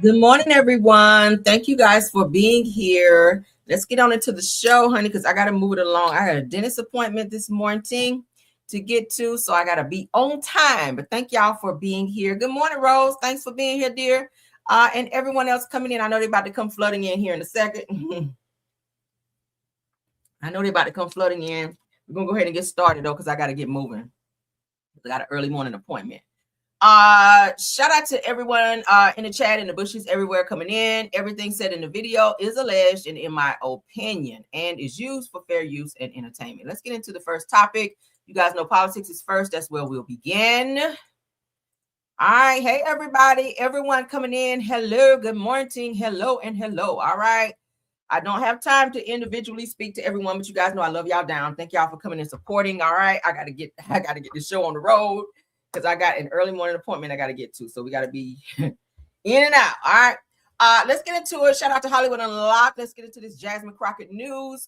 Good morning, everyone. Thank you guys for being here. Let's get on into the show, honey, because I got to move it along. I had a dentist appointment this morning to get to, so I got to be on time. But thank y'all for being here. Good morning, Rose. Thanks for being here, dear. And everyone else coming in. I know they're about to come flooding in here in a second. I know they're about to come flooding in. We're going to go ahead and get started, though, because I got to get moving. I got an early morning appointment. Shout out to everyone in the chat, in the bushes, everywhere coming in. Everything said in the video is alleged and in my opinion and is used for fair use and entertainment. Let's get into the first topic. You guys know politics is first. That's where we'll begin. All right. Hey, everybody, everyone coming in. Hello, good morning. Hello and hello. All right. I don't have time to individually speak to everyone, but you guys know I love y'all down. Thank y'all for coming and supporting. All right. I gotta get the show on the road, because I got an early morning appointment I got to get to. So we got to be in and out. All right. Let's get into it. Shout out to Hollywood Unlocked. Let's get into this Jasmine Crockett news.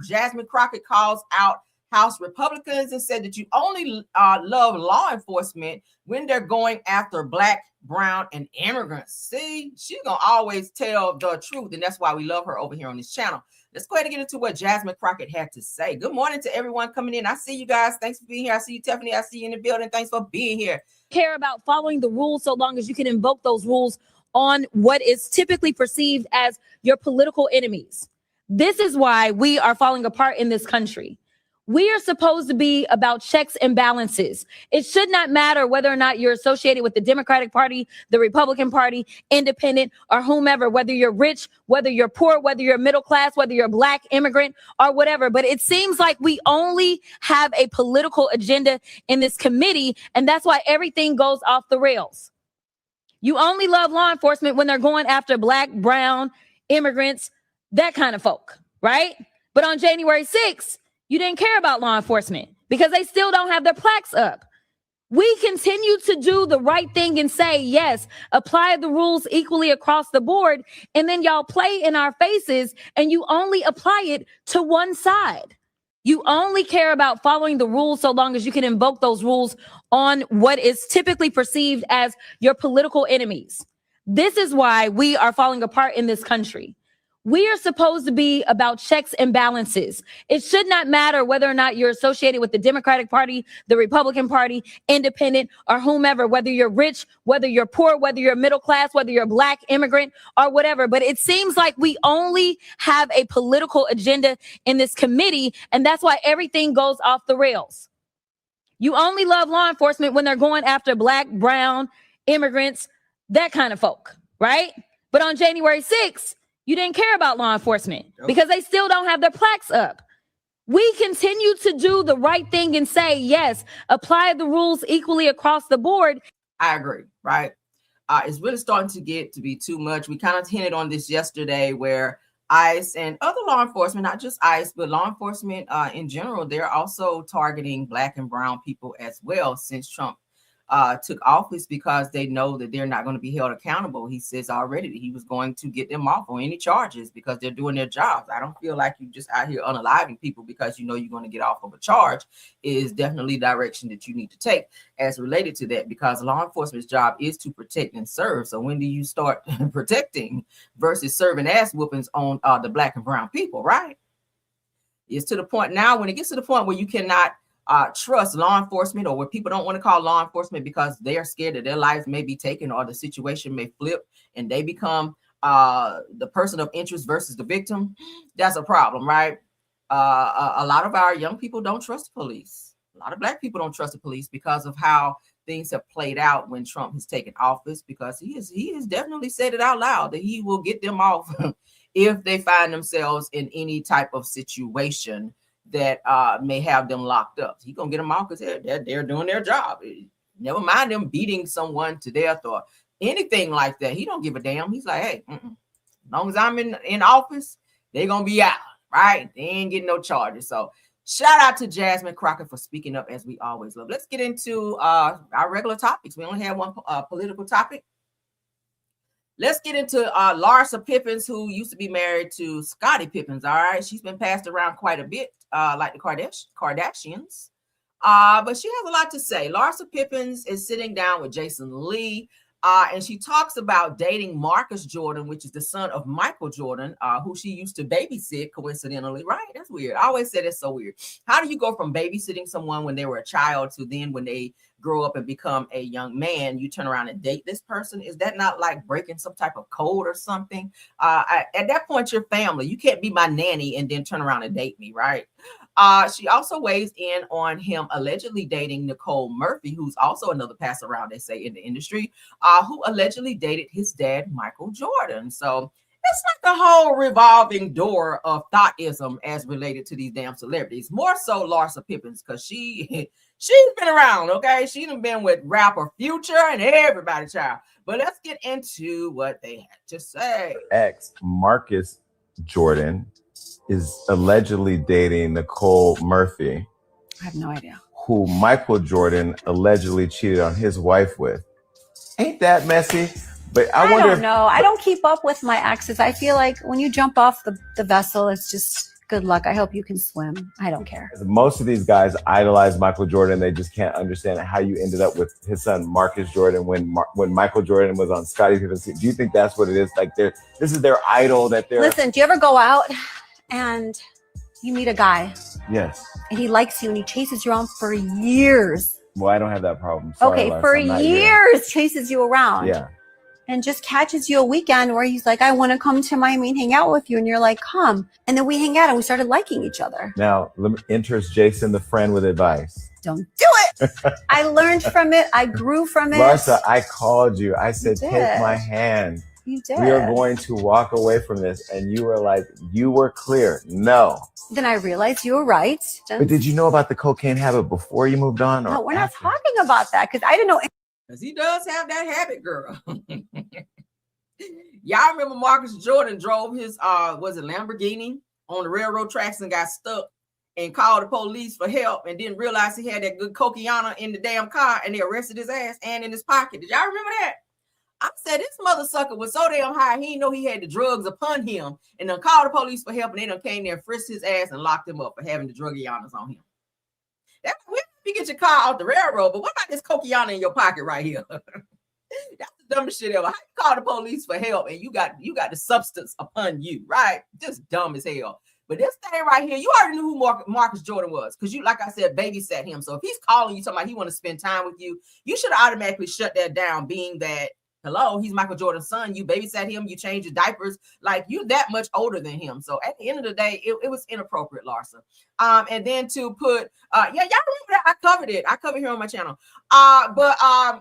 Jasmine Crockett calls out House Republicans and said that you only love law enforcement when they're going after Black, brown, and immigrants. See, she's going to always tell the truth. And that's why we love her over here on this channel. Let's go ahead and get into what Jasmine Crockett had to say. Good morning to everyone coming in. I see you guys. Thanks for being here. I see you, Tiffany. I see you in the building. Thanks for being here. Care about following the rules so long as you can invoke those rules on what is typically perceived as your political enemies. This is why we are falling apart in this country. We are supposed to be about checks and balances. It should not matter whether or not you're associated with the Democratic Party, the Republican Party, independent, or whomever, whether you're rich, whether you're poor, whether you're middle class, whether you're Black, immigrant, or whatever. But it seems like we only have a political agenda in this committee, and that's why everything goes off the rails. You only love law enforcement when they're going after Black, brown, immigrants, that kind of folk, right? But on January 6th, you didn't care about law enforcement because they still don't have their plaques up. We continue to do the right thing and say, yes, apply the rules equally across the board. And then y'all play in our faces and you only apply it to one side. You only care about following the rules so long as you can invoke those rules on what is typically perceived as your political enemies. This is why we are falling apart in this country. We are supposed to be about checks and balances. It should not matter whether or not you're associated with the Democratic Party, the Republican Party, independent, or whomever, whether you're rich, whether you're poor, whether you're middle class, whether you're Black, immigrant, or whatever. But it seems like we only have a political agenda in this committee, and that's why everything goes off the rails. You only love law enforcement when they're going after Black, brown, immigrants, that kind of folk, right? But on January 6th, you didn't care about law enforcement because they still don't have their plaques up. We continue to do the right thing and say, yes, apply the rules equally across the board. I agree, right? It's really starting to get to be too much. We kind of hinted on this yesterday where ICE and other law enforcement, not just ICE, but law enforcement in general, they're also targeting Black and brown people as well since Trump took office, because they know that they're not going to be held accountable. He says already that he was going to get them off on any charges because they're doing their jobs. I don't feel like you just out here unaliving people because you know you're going to get off of a charge is definitely direction that you need to take as related to that, because law enforcement's job is to protect and serve. So when do you start protecting versus serving ass whoopings on the Black and brown people, right? It's to the point now, when it gets to the point where you cannot trust law enforcement, or where people don't want to call law enforcement because they are scared that their lives may be taken or the situation may flip and they become the person of interest versus the victim, that's a problem, right? A lot of our young people don't trust the police. A lot of Black people don't trust the police because of how things have played out when Trump has taken office, because he has definitely said it out loud that he will get them off if they find themselves in any type of situation that may have them locked up. He's gonna get them out because they're doing their job. Never mind them beating someone to death or anything like that. He don't give a damn. He's like, hey, as long as I'm in office, they're gonna be out, right? They ain't getting no charges. So shout out to Jasmine Crockett for speaking up, as we always love. Let's get into our regular topics. We only have one political topic. Let's get into Larsa Pippins, who used to be married to Scottie Pippins. All right, she's been passed around quite a bit, like the Kardashians. But she has a lot to say. Larsa Pippins is sitting down with Jason Lee. And she talks about dating Marcus Jordan, which is the son of Michael Jordan, who she used to babysit, coincidentally, right? That's weird. I always say that's so weird. How do you go from babysitting someone when they were a child to then when they grow up and become a young man, you turn around and date this person? Is that not like breaking some type of code or something? At that point, you're family. You can't be my nanny and then turn around and date me, right? She also weighs in on him allegedly dating Nicole Murphy, who's also another pass around, they say, in the industry, who allegedly dated his dad, Michael Jordan. So it's like the whole revolving door of thoughtism as related to these damn celebrities. More so Larsa Pippins, because she's been around, okay? She's been with rapper Future and everybody, child. But let's get into what they had to say. Ex Marcus Jordan is allegedly dating Nicole Murphy. I have no idea. Who Michael Jordan allegedly cheated on his wife with. Ain't that messy? But I wonder. I don't know. I don't keep up with my exes. I feel like when you jump off the vessel, it's just good luck. I hope you can swim. I don't care. Most of these guys idolize Michael Jordan. They just can't understand how you ended up with his son Marcus Jordan when Michael Jordan was on Scottie Pippen's team. Do you think that's what it is? Like this is their idol that they're. Listen, do you ever go out and you meet a guy? Yes. And he likes you and he chases you around for years. Well, I don't have that problem. Sorry, okay, Larsa, for years chases you around. Yeah. And just catches you a weekend where he's like, I want to come to Miami and hang out with you. And you're like, come. And then we hang out and we started liking each other. Now, enters Jason the friend with advice. Don't do it. I learned from it. I grew from it. Larsa, I called you. I said, take my hand. You did. We are going to walk away from this. And you were like, you were clear. No. Then I realized you were right. But did you know about the cocaine habit before you moved on? No, we're not talking about that because I didn't know. Because he does have that habit, girl. Y'all remember Marcus Jordan drove his was it Lamborghini on the railroad tracks and got stuck and called the police for help and didn't realize he had that good cocaine in the damn car and they arrested his ass and in his pocket. Did y'all remember that? I said this mother sucker was so damn high he didn't know he had the drugs upon him and then called the police for help and they done came there and frisked his ass and locked him up for having the drug on him. That's weird. You get your car off the railroad, but what about this cocaine in your pocket right here? That's the dumbest shit ever. How you call the police for help and you got the substance upon you, right? Just dumb as hell. But this thing right here, you already knew who Marcus Jordan was because you, like I said, babysat him. So if he's calling you talking about he want to spend time with you, you should automatically shut that down, being that, hello, he's Michael Jordan's son. You babysat him, you changed your diapers, like you're that much older than him. So at the end of the day, it was inappropriate, Larsa. And then to put, y'all remember that I covered it. I covered here on my channel. But I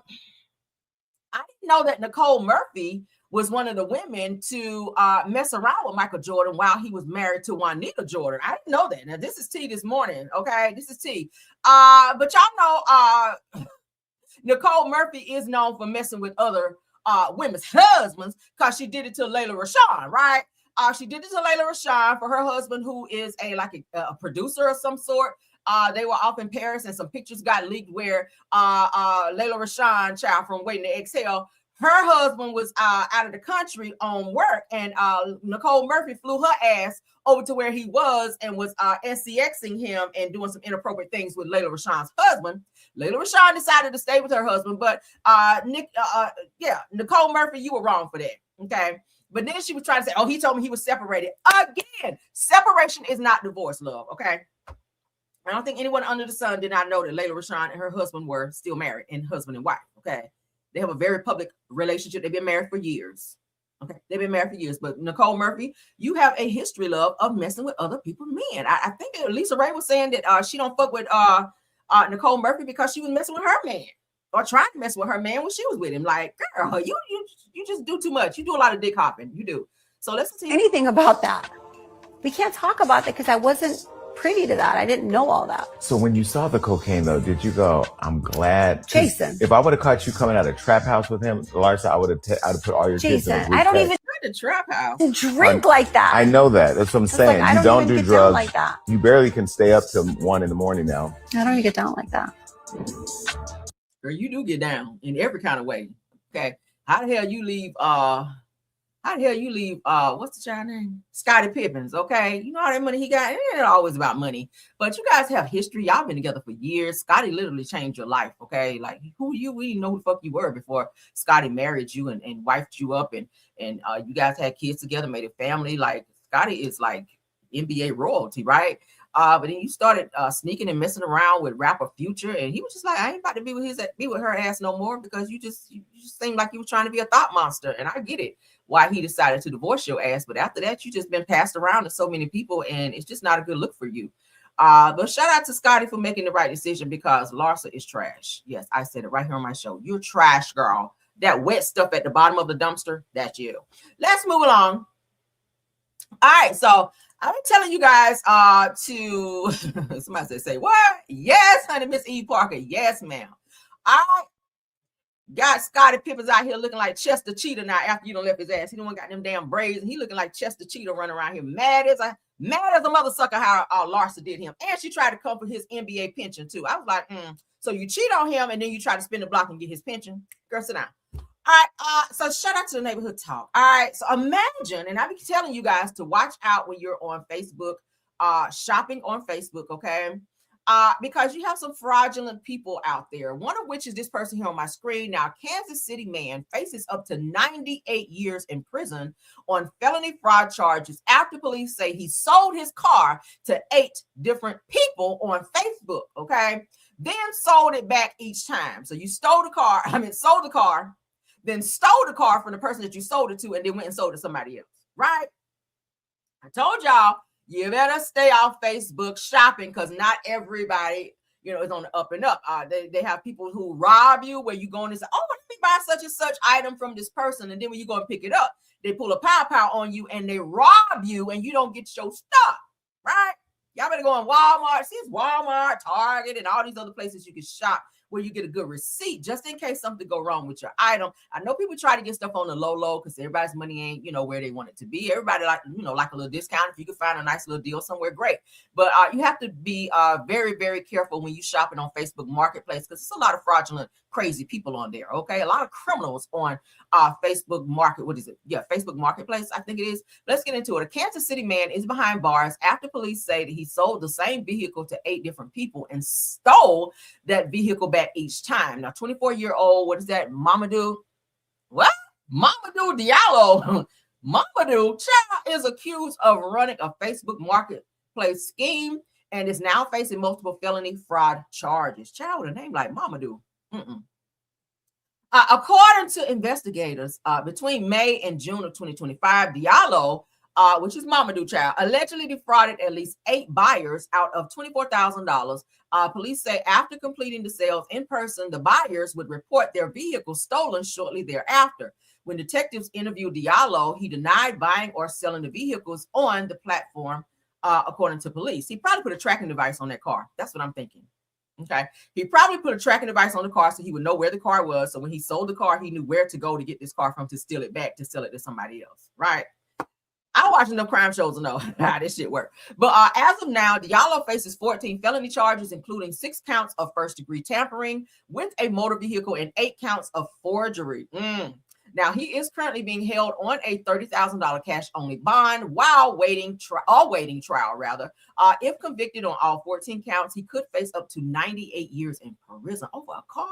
didn't know that Nicole Murphy was one of the women to mess around with Michael Jordan while he was married to Juanita Jordan. I didn't know that. Now this is tea this morning. Okay, this is tea. But y'all know Nicole Murphy is known for messing with other women's husbands because she did it to Layla Rashawn, right? She did it to Layla Rashawn for her husband, who is a producer of some sort. They were off in Paris, and some pictures got leaked where Layla Rashawn, child from Waiting to Exhale, her husband was out of the country on work, and Nicole Murphy flew her ass over to where he was and was SCXing him and doing some inappropriate things with Layla Rashawn's husband. Layla Rashawn decided to stay with her husband, but Nicole Murphy, you were wrong for that, okay? But then she was trying to say, oh, he told me he was separated. Again, separation is not divorce, love, okay? I don't think anyone under the sun did not know that Layla Rashawn and her husband were still married and husband and wife, okay? They have a very public relationship. They've been married for years. Okay, they've been married for years. But Nicole Murphy, you have a history, love, of messing with other people's men. I think Lisa Ray was saying that she don't fuck with Nicole Murphy because she was messing with her man or trying to mess with her man when she was with him. Like, girl, you just do too much. You do a lot of dick hopping. You do. So let's see anything about that. We can't talk about that because I wasn't privy to that. I didn't know all that. So when you saw the cocaine, though, did you go, I'm glad? Jason. If I would have caught you coming out of trap house with him, Larsa, I would have put all your kids in Jason, I don't even the trap house drink like that. I know that. That's what I'm saying. Like, you don't do drugs like that. You barely can stay up till 1 a.m. now. I don't even get down like that. Girl, you do get down in every kind of way. Okay. How the hell you leave How the hell you leave what's the child name? Scottie Pippins, okay? You know all that money he got? It ain't always about money. But you guys have history. Y'all been together for years. Scottie literally changed your life, okay? Like who you we didn't know who the fuck you were before Scottie married you and wifed you up and you guys had kids together, made a family. Like Scottie is like NBA royalty, right? But then you started sneaking and messing around with rapper Future, and he was just like, I ain't about to be with her ass no more because you just seemed like you were trying to be a thought monster. And I get it why he decided to divorce your ass, but after that, you just been passed around to so many people, and it's just not a good look for you. But shout out to Scottie for making the right decision because Larsa is trash. Yes, I said it right here on my show. You're trash, girl. That wet stuff at the bottom of the dumpster, that's you. Let's move along. All right, so I'm telling you guys to somebody say what? Yes, honey, Miss E. Parker. Yes, ma'am. I got Scottie Pippins out here looking like Chester Cheetah now after you don't left his ass. He don't got them damn braids and he looking like Chester Cheetah running around here mad as a mother sucker how Larsa did him. And she tried to come for his NBA pension too. I was like, so you cheat on him and then you try to spin the block and get his pension? Girl, sit down. All right, so shout out to the neighborhood talk. All right, so imagine, and I be telling you guys to watch out when you're on Facebook, shopping on Facebook, okay? Because you have some fraudulent people out there, one of which is this person here on my screen. Now, Kansas City man faces up to 98 years in prison on felony fraud charges after police say he sold his car to 8 different people on Facebook, okay? Then sold it back each time. So you sold the car, then stole the car from the person that you sold it to and then went and sold it to somebody else, right? I told y'all, you better stay off Facebook shopping because not everybody, is on the up and up. They have people who rob you where you go in and say, oh, let me buy such and such item from this person. And then when you go and pick it up, they pull a pow on you and they rob you and you don't get your stuff, right? Y'all better go on Walmart. See, it's Walmart, Target, and all these other places you can shop where you get a good receipt just in case something go wrong with your item. I know people try to get stuff on the low because everybody's money ain't, where they want it to be. Everybody like a little discount. If you can find a nice little deal somewhere, great. But you have to be very, very careful when you shopping on Facebook Marketplace because there's a lot of fraudulent, crazy people on there, okay? A lot of criminals on Facebook Market. What is it? Yeah, Facebook Marketplace, I think it is. Let's get into it. A Kansas City man is behind bars after police say that he sold the same vehicle to 8 different people and stole that vehicle back each time. Now, 24-year-old, what is that? Mamadou Diallo. Mamadou child is accused of running a Facebook Marketplace scheme and is now facing multiple felony fraud charges. Child with a name like Mamadou. According to investigators, between May and June of 2025, Diallo, which is Mamadou child, allegedly defrauded at least 8 buyers out of $24,000. Police say after completing the sales in person, the buyers would report their vehicles stolen shortly thereafter. When detectives interviewed Diallo, he denied buying or selling the vehicles on the platform, according to police. He probably put a tracking device on that car. That's what I'm thinking. Okay. He probably put a tracking device on the car so he would know where the car was. So when he sold the car, he knew where to go to get this car from to steal it back, to sell it to somebody else. Right. I watch enough crime shows to know how this shit works. But as of now, Diallo faces 14 felony charges, including 6 counts of first-degree tampering with a motor vehicle and 8 counts of forgery. Now, he is currently being held on a $30,000 cash-only bond while awaiting trial. If convicted on all 14 counts, he could face up to 98 years in prison over a car.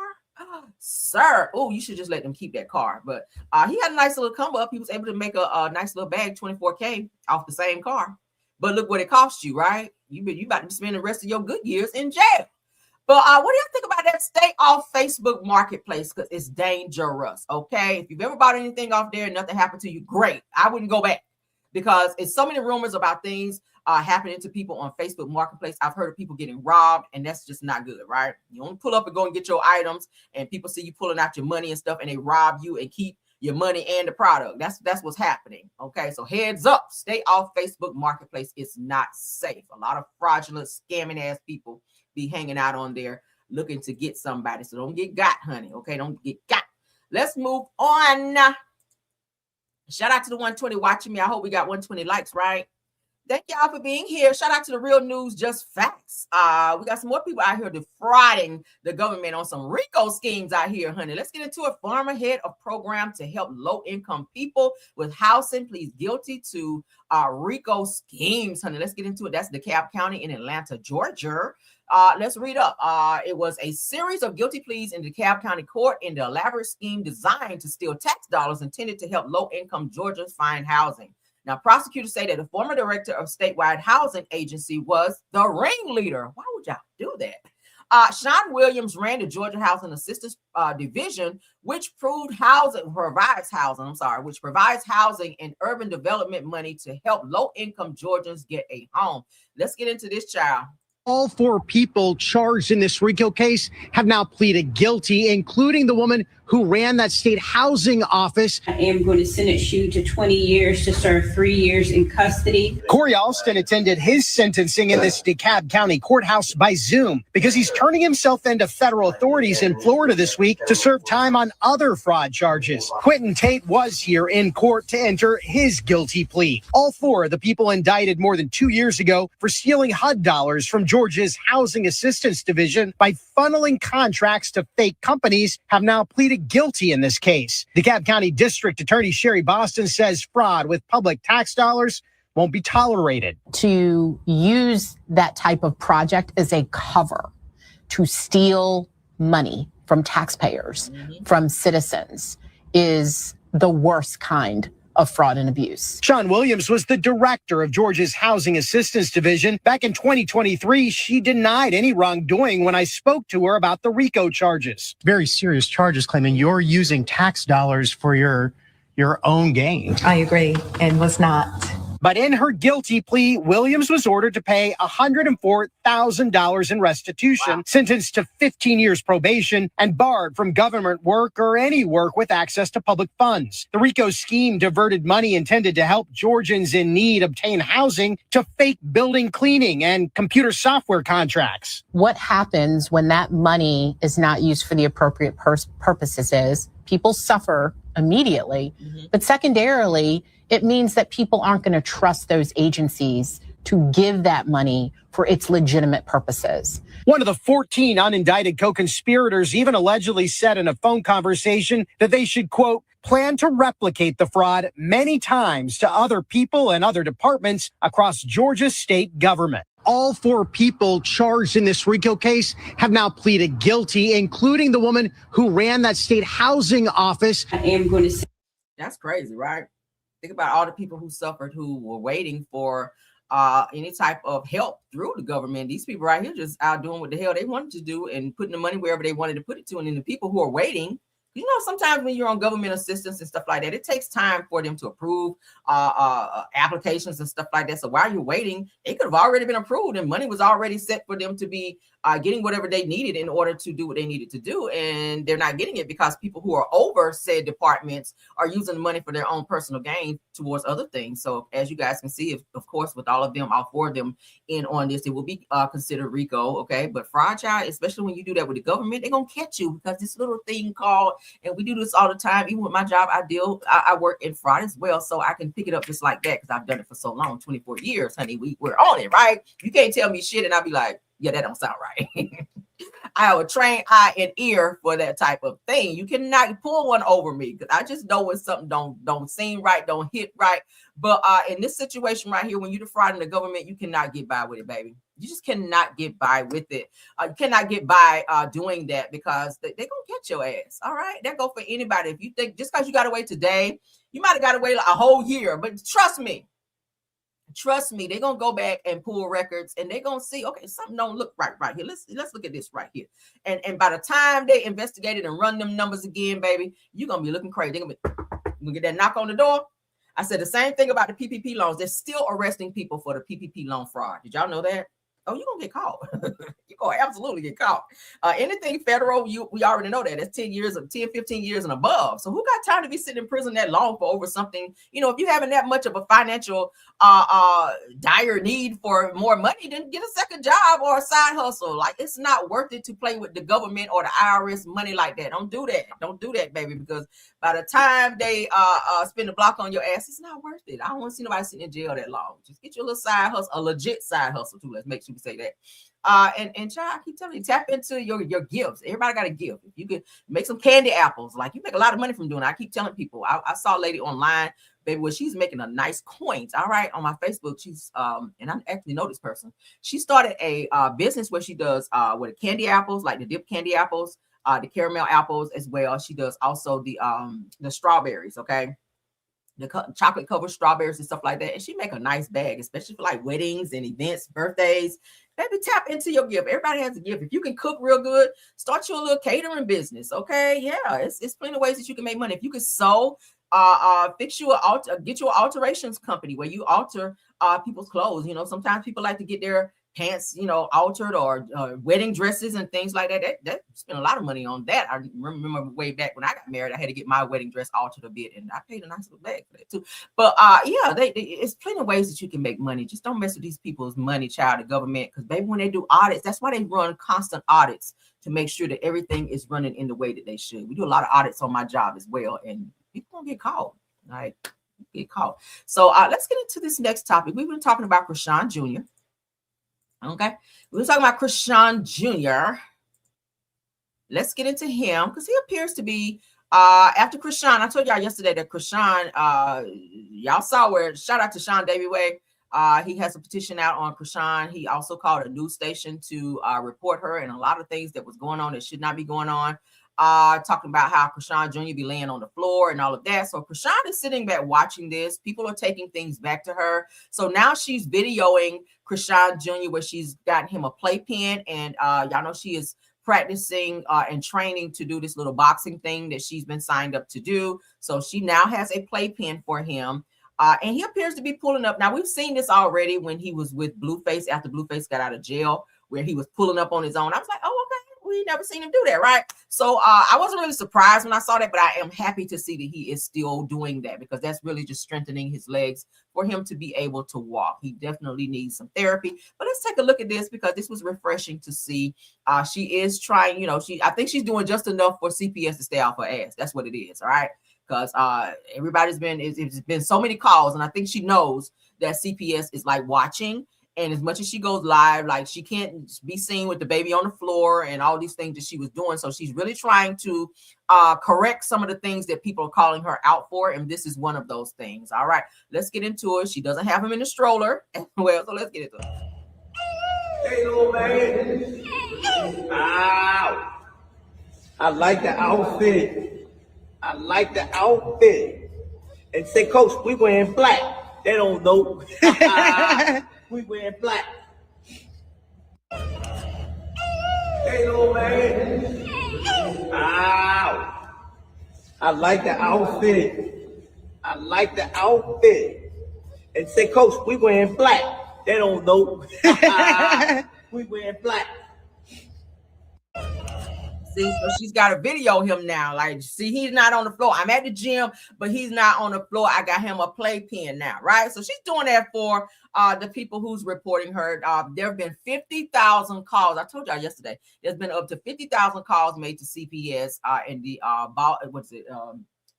Sir, you should just let them keep that car. But he had a nice little come up. He was able to make a nice little bag, $24K off the same car. But look what it cost you, right? You about to spend the rest of your good years in jail. But what do you think about that? Stay off Facebook Marketplace because it's dangerous, okay? If you've ever bought anything off there and nothing happened to you, great. I wouldn't go back because it's so many rumors about things happening to people on Facebook Marketplace. I've heard of people getting robbed, and that's just not good, right? You don't pull up and go and get your items, and people see you pulling out your money and stuff, and they rob you and keep your money and the product. That's what's happening, okay? So heads up, stay off Facebook Marketplace. It's not safe. A lot of fraudulent, scamming ass people be hanging out on there looking to get somebody. So don't get got, honey. Okay, don't get got. Let's move on. Shout out to the 120 watching me. I hope we got 120 likes, right? Thank y'all for being here. Shout out to the Real News Just Facts. We got some more people out here defrauding the government on some RICO schemes out here, honey. Let's get into it. Former head of program to help low-income people with housing pleads guilty to RICO schemes, honey. Let's get into it. That's DeKalb County in Atlanta, Georgia. Let's read up. It was a series of guilty pleas in DeKalb County Court in the elaborate scheme designed to steal tax dollars intended to help low-income Georgians find housing. Now, prosecutors say that the former director of statewide housing agency was the ringleader. Why would y'all do that? Sean Williams ran the Georgia Housing Assistance Division, which provides housing and urban development money to help low-income Georgians get a home. Let's get into this, child. All 4 people charged in this RICO case have now pleaded guilty, including the woman who ran that state housing office. I am going to sentence you to 20 years to serve 3 years in custody. Corey Alston attended his sentencing in this DeKalb County courthouse by Zoom because he's turning himself into federal authorities in Florida this week to serve time on other fraud charges. Quentin Tate was here in court to enter his guilty plea. All 4 of the people indicted more than 2 years ago for stealing HUD dollars from Georgia's Housing Assistance Division by funneling contracts to fake companies have now pleaded guilty in this case. DeKalb County District Attorney Sherry Boston says fraud with public tax dollars won't be tolerated. To use that type of project as a cover to steal money from taxpayers, from citizens, is the worst kind of fraud and abuse. Sean Williams was the director of Georgia's Housing Assistance Division. Back in 2023, she denied any wrongdoing when I spoke to her about the RICO charges. Very serious charges claiming you're using tax dollars for your own gain. I agree, and was not. But in her guilty plea, Williams was ordered to pay $104,000 in restitution, sentenced to 15 years probation, and barred from government work or any work with access to public funds. The RICO scheme diverted money intended to help Georgians in need obtain housing to fake building cleaning and computer software contracts. What happens when that money is not used for the appropriate purposes is people suffer immediately, but secondarily, it means that people aren't going to trust those agencies to give that money for its legitimate purposes. One of the 14 unindicted co-conspirators even allegedly said in a phone conversation that they should, quote, plan to replicate the fraud many times to other people and other departments across Georgia's state government. All 4 people charged in this RICO case have now pleaded guilty, including the woman who ran that state housing office. I am going to. That's crazy, right? Think about all the people who suffered, who were waiting for any type of help through the government. These people right here just out doing what the hell they wanted to do and putting the money wherever they wanted to put it to. And then the people who are waiting, you know, sometimes when you're on government assistance and stuff like that, it takes time for them to approve applications and stuff like that. So while you're waiting, it could have already been approved and money was already set for them to be getting whatever they needed in order to do what they needed to do. And they're not getting it because people who are over said departments are using the money for their own personal gain towards other things. So as you guys can see, of course, with all 4 of them in on this, it will be considered RICO. Okay. But fraud, child, especially when you do that with the government, they're going to catch you because this little thing called, and we do this all the time. Even with my job, I work in fraud as well. So I can pick it up just like that because I've done it for so long, 24 years, honey. We're on it, right? You can't tell me shit and I'll be like, yeah, that don't sound right. I have a trained eye and ear for that type of thing. You cannot pull one over me because I just know when something don't seem right, don't hit right. But in this situation right here, when you're defrauding the government, you cannot get by with it, baby. You just cannot get by with it. You cannot get by doing that because they're going to catch your ass. All right. That go for anybody. If you think just because you got to wait today, you might have got to wait like a whole year. But trust me, they're going to go back and pull records and they're going to see, okay, something don't look right here. Let's look at this right here. And by the time they investigate it and run them numbers again, baby, you're going to be looking crazy. They're going to get that knock on the door. I said the same thing about the PPP loans. They're still arresting people for the PPP loan fraud. Did y'all know that? Oh, you're going to get caught. You're going to absolutely get caught. Anything federal, we already know that. That's 10, 15 years and above. So who got time to be sitting in prison that long for over something? You know, if you're having that much of a financial dire need for more money, then get a second job or a side hustle. Like, it's not worth it to play with the government or the IRS money like that. Don't do that. Don't do that, baby, because by the time they spend the block on your ass, it's not worth it. I don't want to see nobody sitting in jail that long. Just get your little side hustle, a legit side hustle too. Let's make sure we say that. And child, I keep telling you, tap into your gifts. Everybody got a gift. If you could make some candy apples, like you make a lot of money from doing it. I keep telling people. I saw a lady online, baby, where she's making a nice coins. All right, on my Facebook, she's and I actually know this person. She started a business where she does with the candy apples, like the dip candy apples, the caramel apples as well. She does also the strawberries. Okay. The chocolate covered strawberries and stuff like that. And she make a nice bag, especially for like weddings and events, birthdays. Baby, tap into your gift. Everybody has a gift. If you can cook real good, start your little catering business. Okay. Yeah. It's plenty of ways that you can make money. If you can sew, fix you get you an alterations company where you alter people's clothes. You know, sometimes people like to get their pants, you know, altered, or wedding dresses and things like that. That spent a lot of money on that. I remember way back when I got married, I had to get my wedding dress altered a bit, and I paid a nice little bag for that too. But yeah, it's plenty of ways that you can make money. Just don't mess with these people's money, child, the government, because baby, when they do audits, that's why they run constant audits to make sure that everything is running in the way that they should. We do a lot of audits on my job as well, and people don't get caught. Like, get caught. So let's get into this next topic. We've been talking about Chrisean Jr. Okay, we were talking about Chrisean Jr. Let's get into him because he appears to be after Chrisean. I told y'all yesterday that Chrisean, y'all saw where, shout out to Sean Davy-Way. He has a petition out on Chrisean. He also called a news station to report her and a lot of things that was going on that should not be going on. Talking about how Chrisean Jr. be laying on the floor and all of that. So Chrisean is sitting back watching this. People are taking things back to her. So now she's videoing Chrisean Jr. where she's gotten him a playpen, and y'all know she is practicing and training to do this little boxing thing that she's been signed up to do. So she now has a playpen for him. And he appears to be pulling up. Now, we've seen this already when he was with Blueface after Blueface got out of jail, where he was pulling up on his own. I was like, oh, okay. We never seen him do that, right? So I wasn't really surprised when I saw that, but I am happy to see that he is still doing that, because that's really just strengthening his legs for him to be able to walk. He definitely needs some therapy. But let's take a look at this, because this was refreshing to see. She is trying, you know, I think she's doing just enough for CPS to stay off her ass. That's what it is, all right? Because everybody's it's been so many calls, and I think she knows that CPS is like watching. And as much as she goes live, like, she can't be seen with the baby on the floor and all these things that she was doing. So she's really trying to correct some of the things that people are calling her out for. And this is one of those things. All right, let's get into it. She doesn't have him in the stroller. Well, so let's get into it. Hey, little man. Ow. I like the outfit. I like the outfit. And say, Coach, we wearing black. They don't know. We wearing black. Hey, little man. Ow. I like the outfit. I like the outfit. And say, Coach, we wearing black. They don't know. We wearing black. See, so she's got to video him now. Like, see, he's not on the floor. I'm at the gym, but he's not on the floor. I got him a playpen now, right? So she's doing that for the people who's reporting her. There have been 50,000 calls. I told y'all yesterday, there's been up to 50,000 calls made to CPS in the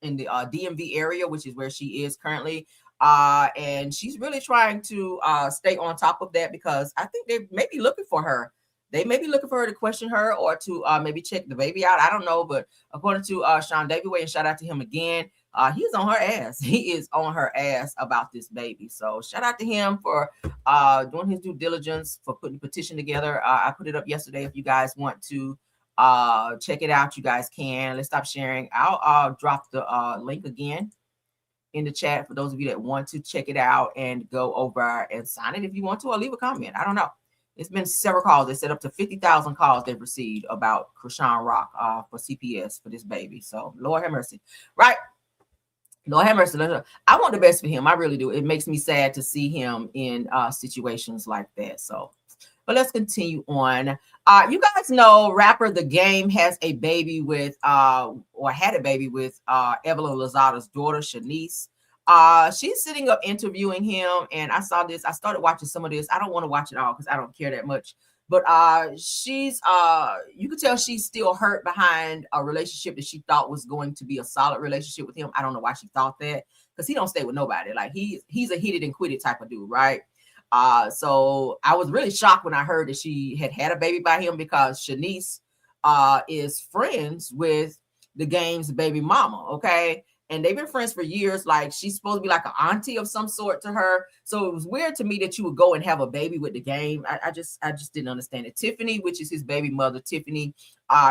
in the DMV area, which is where she is currently. And she's really trying to stay on top of that, because I think they may be looking for her. They may be looking for her to question her, or to maybe check the baby out. I don't know. But according to Sean Davy-Way, and shout out to him again, he's on her ass. He is on her ass about this baby. So shout out to him for doing his due diligence, for putting the petition together. I put it up yesterday. If you guys want to check it out, you guys can. Let's stop sharing. I'll drop the link again in the chat for those of you that want to check it out and go over and sign it if you want to, or leave a comment. I don't know. It's been several calls. They said up to 50,000 calls they've received about Chrisean Rock for CPS for this baby. So Lord have mercy, right? Lord have mercy. I want the best for him. I really do. It makes me sad to see him in situations like that. So, but let's continue on. You guys know rapper The Game has a baby with, or had a baby with Evelyn Lozada's daughter, Shanice. She's sitting up interviewing him, and I saw this. I started watching some of this. I don't want to watch it all because I don't care that much, But she's you could tell she's still hurt behind a relationship that she thought was going to be a solid relationship with him. I don't know why she thought that, because he don't stay with nobody. Like he's a hit it and quit it type of dude, right? So I was really shocked when I heard that she had a baby by him, because Shanice is friends with the game's baby mama, okay? And they've been friends for years. Like, she's supposed to be like an auntie of some sort to her. So it was weird to me that you would go and have a baby with the game. I just didn't understand it. Tiffany, which is his baby mother, Tiffany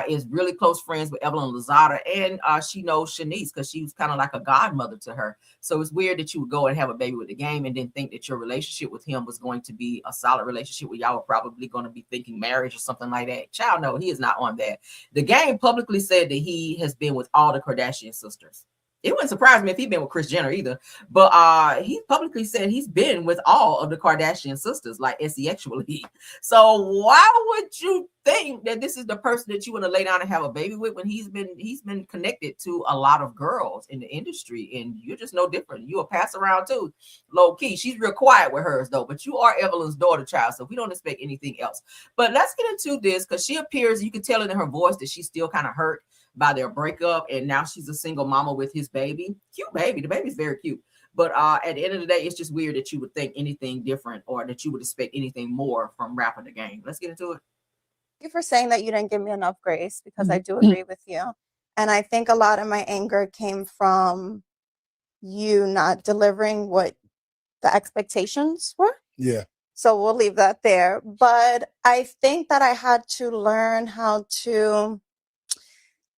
is really close friends with Evelyn Lozada, and she knows Shanice because she was kind of like a godmother to her. So it's weird that you would go and have a baby with the game and then think that your relationship with him was going to be a solid relationship where y'all were probably going to be thinking marriage or something like that. Child, no, he is not on that. The game publicly said that he has been with all the Kardashian sisters. It wouldn't surprise me if he'd been with Kris Jenner either, but he publicly said he's been with all of the Kardashian sisters, like sexually. So why would you think that this is the person that you want to lay down and have a baby with, when he's been connected to a lot of girls in the industry, and you're just no different. You a pass around too, low key. She's real quiet with hers though, but you are Evelyn's daughter, child, so we don't expect anything else. But let's get into this, because she appears, you can tell it in her voice that she's still kind of hurt by their breakup, and now she's a single mama with his baby. Cute baby. The baby's very cute. But at the end of the day, it's just weird that you would think anything different, or that you would expect anything more from rapper the game. Let's get into it. Thank you for saying that you didn't give me enough grace, because I do agree with you. And I think a lot of my anger came from you not delivering what the expectations were. Yeah. So we'll leave that there. But I think that I had to learn how to,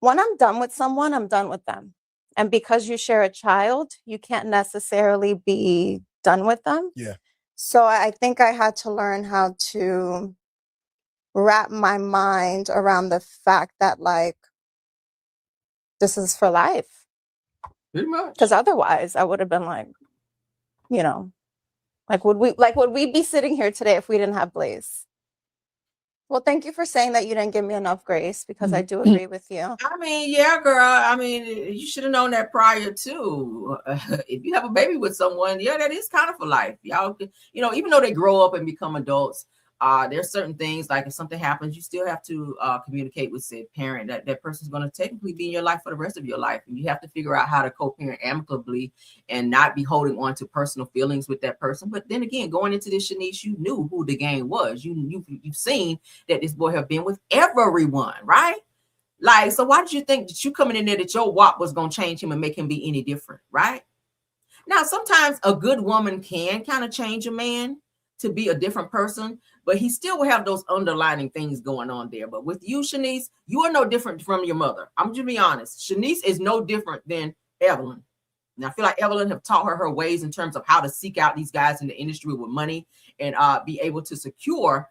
when I'm done with someone, I'm done with them. And because you share a child, you can't necessarily be done with them. Yeah. So I think I had to learn how to wrap my mind around the fact that, like, this is for life. Pretty much. Because otherwise I would have been like, you know, would we be sitting here today if we didn't have Blaze? Well, thank you for saying that you didn't give me enough grace, because I do agree with you. I mean, yeah, girl. I mean, you should have known that prior too. If you have a baby with someone, yeah, that is kind of for life. Y'all, even though they grow up and become adults, there's certain things, like if something happens, you still have to communicate with said parent. That person's going to technically be in your life for the rest of your life, and you have to figure out how to co-parent amicably and not be holding on to personal feelings with that person. But then again, going into this, Shanice, you knew who the game was. You've seen that this boy have been with everyone, right? Like, so why did you think that you coming in there that your WAP was going to change him and make him be any different, right? Now, sometimes a good woman can kind of change a man to be a different person, but he still will have those underlying things going on there. But with you, Shanice, you are no different from your mother. I'm just be honest. Shanice is no different than Evelyn. And I feel like Evelyn have taught her ways in terms of how to seek out these guys in the industry with money and be able to secure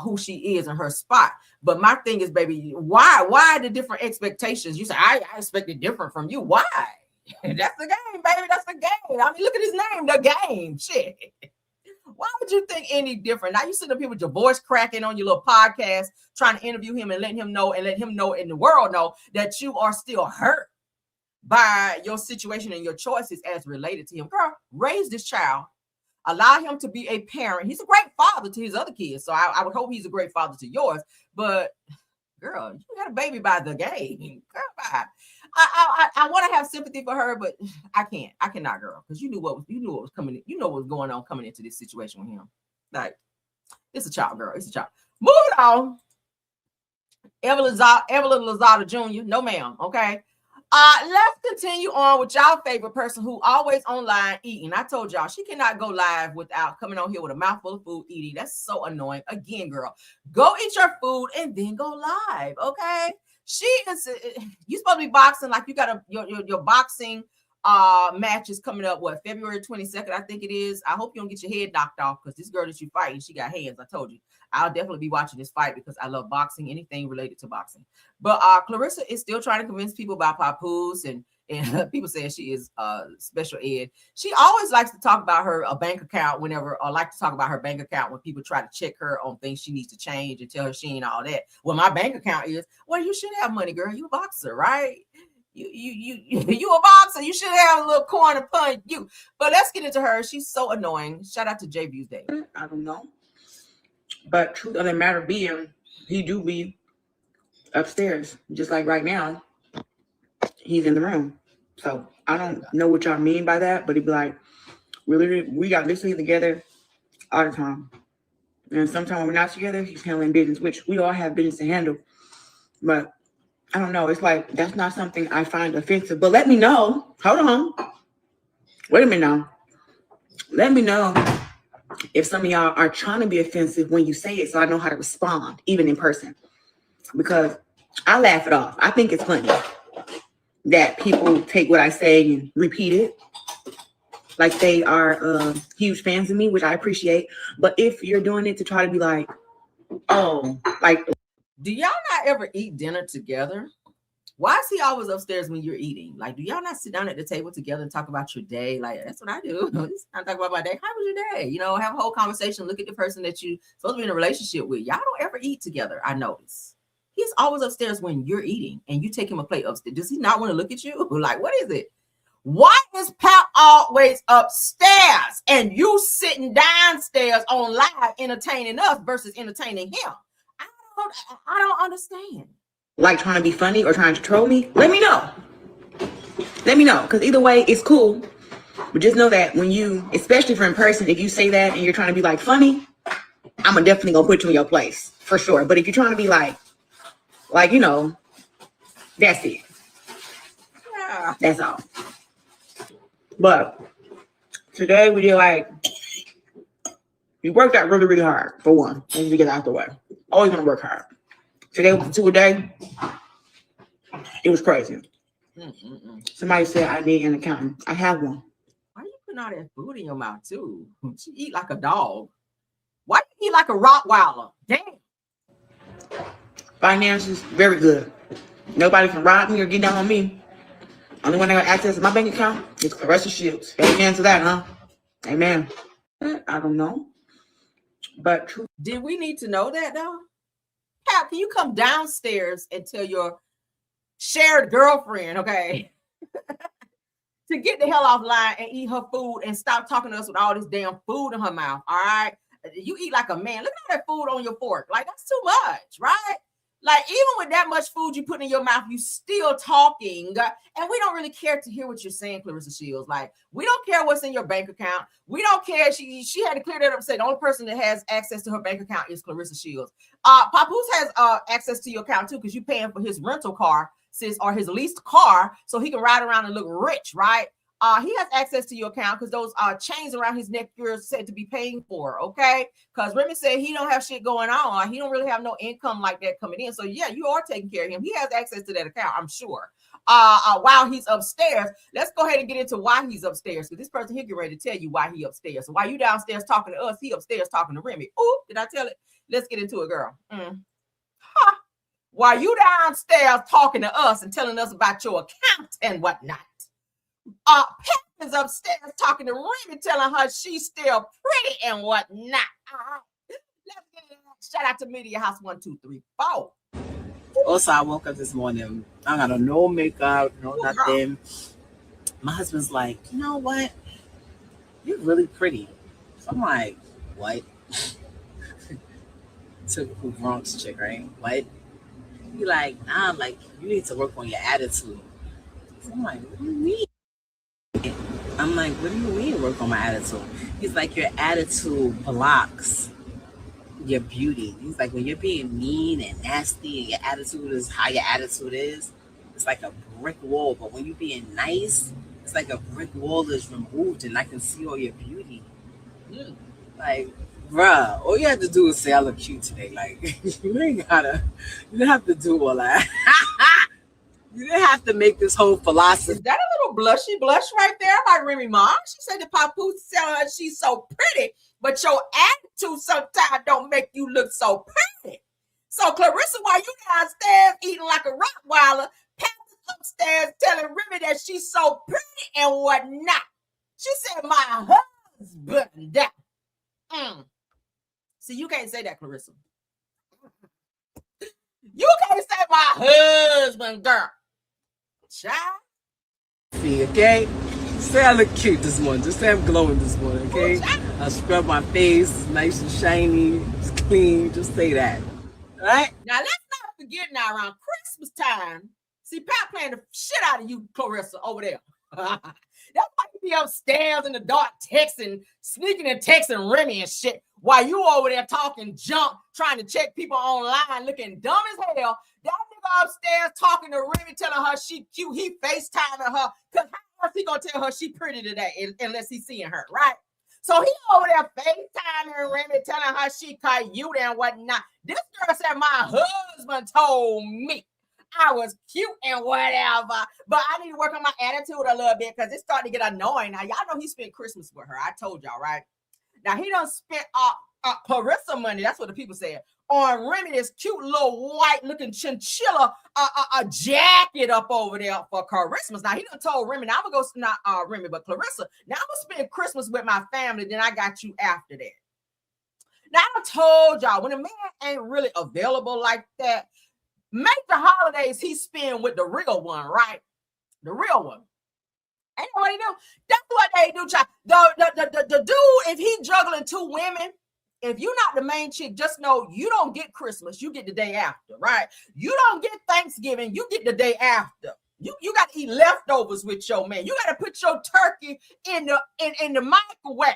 who she is in her spot. But my thing is, baby, why the different expectations? You say, I expected different from you. Why? That's the game, baby. That's the game. I mean, look at his name, the game. Shit. Why would you think any different? Now you sit up here with your voice cracking on your little podcast, trying to interview him and let him know and the world know that you are still hurt by your situation and your choices as related to him. Girl, raise this child. Allow him to be a parent. He's a great father to his other kids. So I would hope he's a great father to yours. But girl, you had a baby by the game. Girl, bye. I want to have sympathy for her, but I can't. I cannot, girl, because you knew what was coming. You know what was going on coming into this situation with him. Like, it's a child, girl. It's a child. Moving on. Evelyn Lozada Jr. No, ma'am. Okay. Let's continue on with y'all favorite person who always online eating. I told y'all she cannot go live without coming on here with a mouthful of food eating. That's so annoying. Again, girl, go eat your food and then go live. Okay. She is, you supposed to be boxing, like you got your boxing match is coming up, what, February 22nd, I think it is. I hope you don't get your head knocked off, because this girl that you fighting, she got hands. I told you. I'll definitely be watching this fight because I love boxing, anything related to boxing. But Clarissa is still trying to convince people about papoose, and people saying she is special ed. She always likes to talk about her bank account whenever, or like to talk about her bank account when people try to check her on things she needs to change and tell her she ain't all that. Well, my bank account is, well, you should have money, girl. You a boxer, right? You a boxer. You should have a little coin to punch you. But let's get into her. She's so annoying. Shout out to J Views Day. I don't know. But truth of the matter being, he do be upstairs, just like right now. He's in the room. So I don't know what y'all mean by that, but he'd be like, we got this thing together all the time. And sometimes when we're not together, he's handling business, which we all have business to handle. But I don't know. It's like, that's not something I find offensive. But let me know. Hold on. Wait a minute now. Let me know if some of y'all are trying to be offensive when you say it, so I know how to respond, even in person. Because I laugh it off. I think it's funny that people take what I say and repeat it like they are huge fans of me, which I appreciate. But if you're doing it to try to be like, oh, like, do y'all not ever eat dinner together? Why is he always upstairs when you're eating? Like, do y'all not sit down at the table together and talk about your day? Like, that's what I do. I talk about my day. How was your day? You know, have a whole conversation. Look at the person that you're supposed to be in a relationship with. Y'all don't ever eat together, I notice. He's always upstairs when you're eating and you take him a plate upstairs. Does he not want to look at you? Like, what is it? Why is Pap always upstairs and you sitting downstairs on live entertaining us versus entertaining him? I don't understand. Like trying to be funny or trying to troll me? Let me know. Let me know. Because either way, it's cool. But just know that when you, especially for in person, if you say that and you're trying to be like funny, I'm definitely going to put you in your place. For sure. But if you're trying to be like, you know, that's it. Yeah. That's all. But today we did we worked out really, really hard for one. Let me get out the way. Always gonna work hard. Today was 2 a day. It was crazy. Somebody said I need an accountant. I have one. Why are you putting all that food in your mouth too? You eat like a dog. Why you eat like a Rottweiler? Damn. Finances, very good. Nobody can rob me or get down on me. Only one that got access to my bank account is Clarissa Shields. Amen to that, huh? Amen. I don't know. But true. Did we need to know that though? Pat, can you come downstairs and tell your shared girlfriend, okay, to get the hell offline and eat her food and stop talking to us with all this damn food in her mouth, all right? You eat like a man. Look at that food on your fork. Like, that's too much, right? Like, even with that much food you put in your mouth, you still talking. And we don't really care to hear what you're saying, Clarissa Shields. Like, we don't care what's in your bank account. We don't care. She had to clear that up and say the only person that has access to her bank account is Clarissa Shields. Papoose has access to your account, too, because you're paying for his rental car, sis, or his leased car, so he can ride around and look rich, right? He has access to your account because those chains around his neck you're said to be paying for, okay? Because Remy said he don't have shit going on. He don't really have no income like that coming in. So yeah, you are taking care of him. He has access to that account, I'm sure. While he's upstairs, let's go ahead and get into why he's upstairs. Because this person here get ready to tell you why he upstairs. So while you downstairs talking to us, he upstairs talking to Remy. Ooh, did I tell it? Let's get into it, girl. While you downstairs talking to us and telling us about your account and whatnot, Pep is upstairs talking to Remy, telling her she's still pretty and whatnot. Let's get it. Shout out to Media House 1234. Also, I woke up this morning. I got no makeup, no nothing. My husband's like, you know what? You're really pretty. So I'm like, what? Typical Bronx chick, right? What? He like, nah, I'm like, you need to work on your attitude. So I'm like, what do you mean? I'm like, what do you mean work on my attitude? He's like, your attitude blocks your beauty. He's like, when you're being mean and nasty and your attitude is how your attitude is, it's like a brick wall. But when you're being nice, it's like a brick wall is removed and I can see all your beauty. Like, bruh, all you have to do is say I look cute today. Like, you didn't have to do all that. You didn't have to make this whole philosophy. Is that a little blushy blush right there by Remy Ma? She said the Papoose telling her she's so pretty, but your attitude sometimes don't make you look so pretty. So Clarissa, while you downstairs eating like a Rottweiler, Pat's upstairs telling Remy that she's so pretty and whatnot. She said, my husband. See, you can't say that, Clarissa. You can't say my husband, girl. Child. See, okay? Say I look cute this morning. Just say I'm glowing this morning, okay? I scrub my face, nice and shiny, it's clean. Just say that. All right? Now, let's not forget now, around Christmas time, see, Pat playing the shit out of you, Clarissa, over there. That's why you be upstairs in the dark texting, sneaking and texting Remy and shit, while you over there talking junk, trying to check people online, looking dumb as hell. That nigga upstairs talking to Remy, telling her she cute. He FaceTiming her, because how else he gonna tell her she pretty today unless he's seeing her, right? So he over there FaceTiming Remy, telling her she cute and whatnot. This girl said, my husband told me I was cute and whatever, but I need to work on my attitude a little bit because it's starting to get annoying. Now, y'all know he spent Christmas with her. I told y'all, right? Now, he done spent Clarissa money. That's what the people said. On Remy, this cute little white-looking chinchilla a jacket up over there for Christmas. Now, he done told Remy, now I'm going to go, not Remy, but Clarissa, now I'm going to spend Christmas with my family, then I got you after that. Now, I told y'all, when a man ain't really available like that, make the holidays he spend with the real one, right? The real one. Ain't what he do? That's what they do, child. The dude, if he juggling two women, if you're not the main chick, just know you don't get Christmas. You get the day after, right? You don't get Thanksgiving. You get the day after. You got to eat leftovers with your man. You got to put your turkey in the microwave.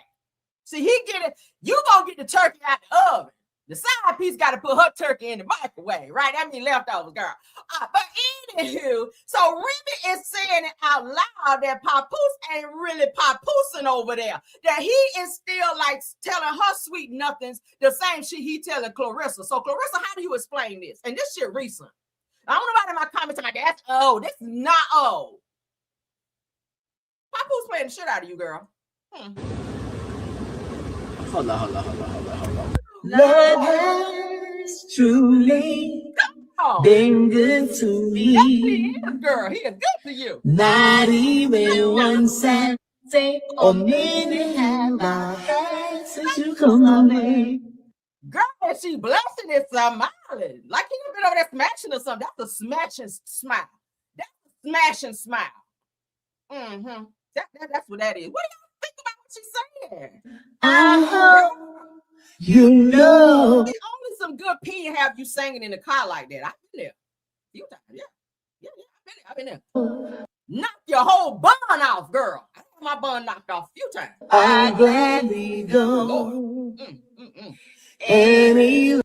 See, he get it. You gonna get the turkey out the oven. The side piece got to put her turkey in the microwave, right? That means leftovers, girl. But anywho, so Remy is saying it out loud that Papoose ain't really papoosing over there. That he is still like telling her sweet nothings, the same shit he telling Clarissa. So Clarissa, how do you explain this? And this shit recent. I don't know about in my comments, like, that's old. This is not old. Papoose playing the shit out of you, girl. Hold on. Love has truly been good to me. Yes, he is, girl. He is good to you. Not even one Saturday or minute have I had since you come my way. Girl, she blessing it smiling. Like he been over there smashing or something. That's a smashing smile. That's a smashing smile. Mm-hmm. That's what that is. What do y'all think about what she's saying? You know. Only some good pee have you singing in the car like that. I've been there a few times. Yeah, I've been there. Knock your whole bun off, girl. I had my bun knocked off a few times. I gladly go. I ain't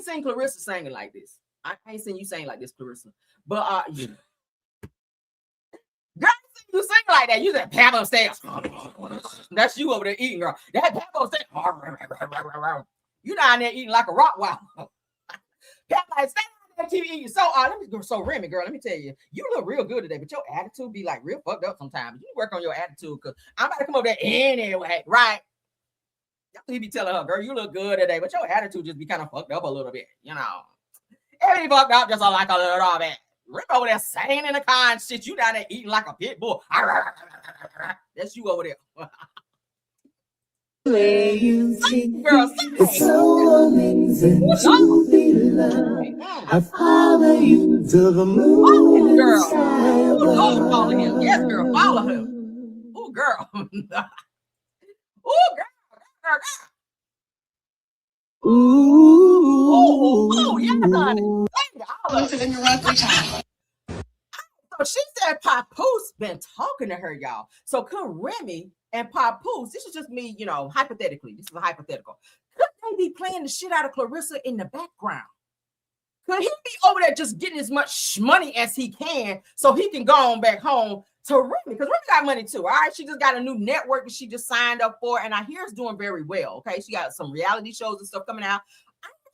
seen Clarissa singing like this. I ain't seen you sing like this, Clarissa. But girl, you sing like that. You said Pap upstairs. That's you over there eating, girl. That Pap upstairs. You down there eating like a Rottweiler. Pap like stay down there eating. So let me go. So Remy, girl, let me tell you, you look real good today, but your attitude be like real fucked up sometimes. You work on your attitude because I'm about to come over there anyway, right? He be telling her, girl, you look good today, but your attitude just be kind of fucked up a little bit, you know. Everything fucked up just like a little bit. Rip over there singing in the car and shit. You down there eating like a pit bull. That's you over there. Girl, it's so amazing to be loved. I follow you to the moon. Girl. Follow him. Yes, girl, follow him. Oh, girl. Oh, girl. Ooh, yeah, honey. So she said Papoose been talking to her, y'all. So could Remy and Papoose, this is just me, you know, hypothetically, this is a hypothetical. Could they be playing the shit out of Clarissa in the background? Could he be over there just getting as much money as he can so he can go on back home to Remy? Because Remy got money too, all right? She just got a new network that she just signed up for, and I hear it's doing very well, okay? She got some reality shows and stuff coming out.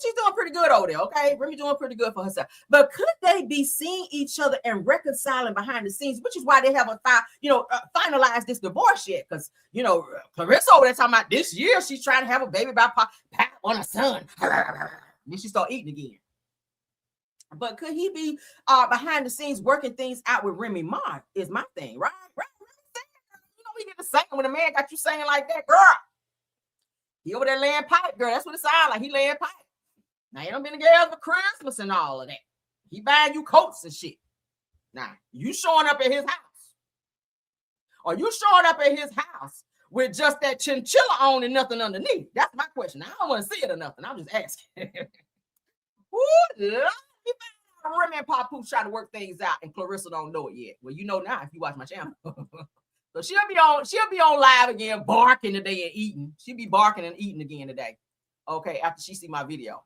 She's doing pretty good over there, okay? Remy doing pretty good for herself. But could they be seeing each other and reconciling behind the scenes, which is why they haven't finalized this divorce yet? Because, you know, Clarissa over there talking about this year, she's trying to have a baby by Pop on a son. Then she start eating again. But could he be behind the scenes working things out with Remy Ma is my thing, right? You know, we get the same when a man got you saying like that, girl. He over there laying pipe, girl. That's what it sounds like. He laying pipe. Now, he done been together for Christmas and all of that. He buying you coats and shit. Now, you showing up at his house. Are you showing up at his house with just that chinchilla on and nothing underneath? That's my question. I don't want to see it or nothing. I'm just asking. Ooh, Remy and Papoose try to work things out, and Clarissa don't know it yet. Well, you know now if you watch my channel. So she'll be on live again, barking today and eating. She'll be barking and eating again today. Okay, after she see my video.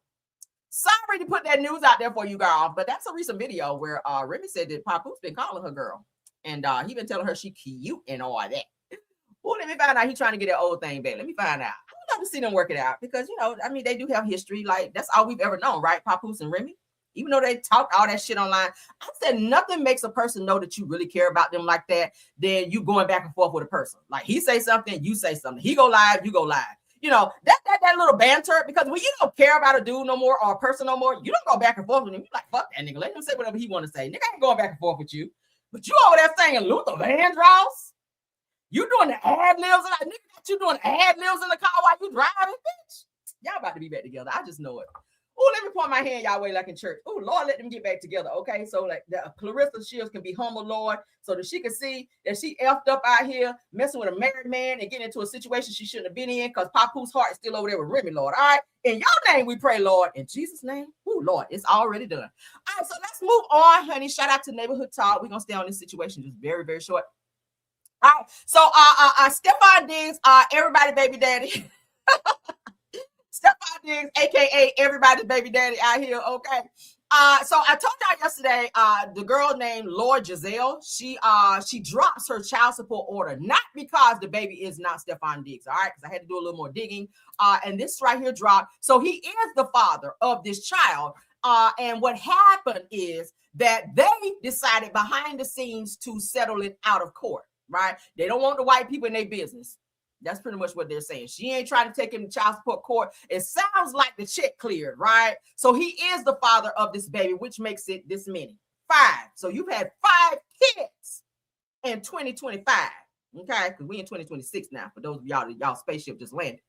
Sorry to put that news out there for you guys, but that's a recent video where Remy said that Papoose been calling her girl, and he been telling her she cute and all that. Well, let me find out. He trying to get that old thing back. Let me find out. I would love to see them work it out because I mean, they do have history. Like that's all we've ever known, right? Papoose and Remy. Even though they talk all that shit online, I said nothing makes a person know that you really care about them like that than you going back and forth with a person. Like he say something, you say something. He go live, you go live. That little banter, because when you don't care about a dude no more or a person no more, you don't go back and forth with him. You like, fuck that nigga. Let him say whatever he want to say. Nigga ain't going back and forth with you. But you over there saying Luther Vandross? You doing the ad libs? Nigga got you doing ad libs in the car while you driving, bitch. Y'all about to be back together. I just know it. Oh, let me point my hand y'all way like in church. Oh, Lord, let them get back together, okay? So like Clarissa Shields can be humble, Lord, so that she can see that she effed up out here messing with a married man and getting into a situation she shouldn't have been in because Papoose heart is still over there with Remy, Lord. All right, in your name we pray, Lord. In Jesus' name, oh Lord, it's already done. All right, so let's move on, honey. Shout out to Neighborhood Talk. We're gonna stay on this situation just very, very short. All right, so Stephon Diggs, everybody baby daddy. Stephon Diggs, aka everybody's baby daddy out here, okay? So I told y'all yesterday, the girl named Lord Giselle, she drops her child support order, not because the baby is not Stephon Diggs, all right? Because I had to do a little more digging, and this right here dropped. So he is the father of this child, and what happened is that they decided behind the scenes to settle it out of court, right? They don't want the white people in their business. That's pretty much what they're saying. She ain't trying to take him to child support court. It sounds like the check cleared, right? So he is the father of this baby, which makes it this many. 5. So you've had 5 kids in 2025. Okay, because we in 2026 now. For those of y'all spaceship just landed.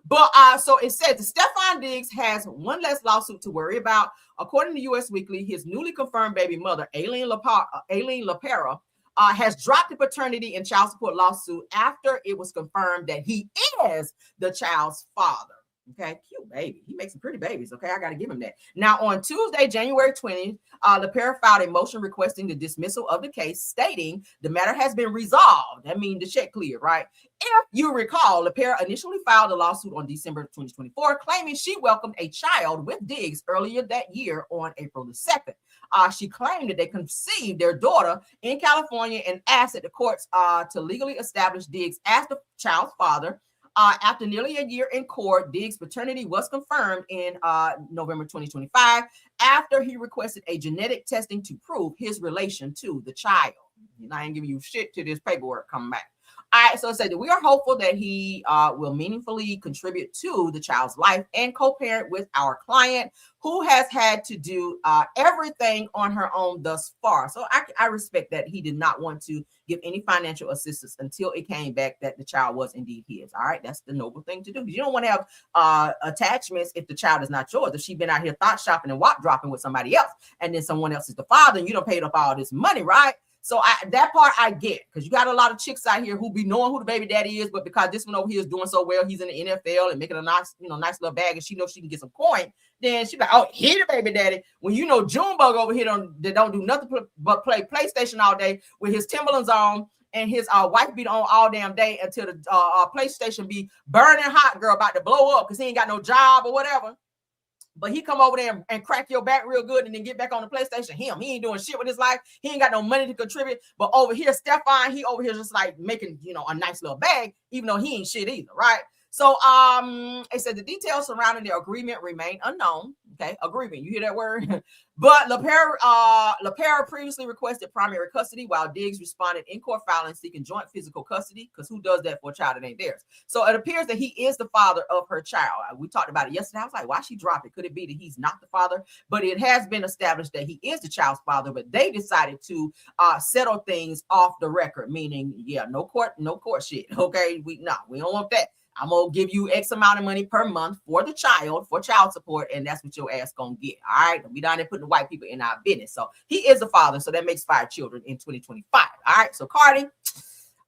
But so it says the Stephon Diggs has one less lawsuit to worry about. According to US Weekly, his newly confirmed baby mother, Aileen LaPera, has dropped the paternity and child support lawsuit after it was confirmed that he is the child's father. Okay, cute baby. He makes some pretty babies. Okay, I got to give him that. Now, on Tuesday, January 20th, LaPera filed a motion requesting the dismissal of the case, stating the matter has been resolved. That means the check cleared, right? If you recall, LaPera initially filed a lawsuit on December 2024, claiming she welcomed a child with Diggs earlier that year on April the 2nd. She claimed that they conceived their daughter in California and asked the courts to legally establish Diggs as the child's father. After nearly a year in court, Diggs' paternity was confirmed in November 2025 after he requested a genetic testing to prove his relation to the child. I ain't giving you shit to this paperwork coming back. All right, so it said that we are hopeful that he will meaningfully contribute to the child's life and co-parent with our client, who has had to do everything on her own thus far. So I respect that he did not want to give any financial assistance until it came back that the child was indeed his. All right, that's the noble thing to do. You don't want to have attachments if the child is not yours. If she's been out here thought shopping and walk dropping with somebody else, and then someone else is the father, and you don't paid up all this money, right? So that part I get, because you got a lot of chicks out here who be knowing who the baby daddy is, but because this one over here is doing so well, he's in the NFL and making a nice little bag, and she knows she can get some coin, then she be like, oh, he the baby daddy. When you know Junebug over here that don't do nothing but play PlayStation all day with his Timberlands on and his wife be on all damn day until the PlayStation be burning hot, girl, about to blow up because he ain't got no job or whatever. But he come over there and crack your back real good and then get back on the PlayStation. He ain't doing shit with his life. He ain't got no money to contribute. But over here, Stephon, he over here just like making, a nice little bag, even though he ain't shit either, right? So it said the details surrounding the agreement remain unknown. Okay, agreement. You hear that word? But LaPera previously requested primary custody, while Diggs responded in court filing seeking joint physical custody, because who does that for a child that ain't theirs? So it appears that he is the father of her child. We talked about it yesterday. I was like, why she dropped it? Could it be that he's not the father? But it has been established that he is the child's father, but they decided to settle things off the record, meaning, no court shit. Okay, we don't want that. I'm gonna give you X amount of money per month for the child, for child support, and that's what your ass gonna get. All right, we down there putting the white people in our business. So he is a father, so that makes 5 children in 2025. All right, so Cardi,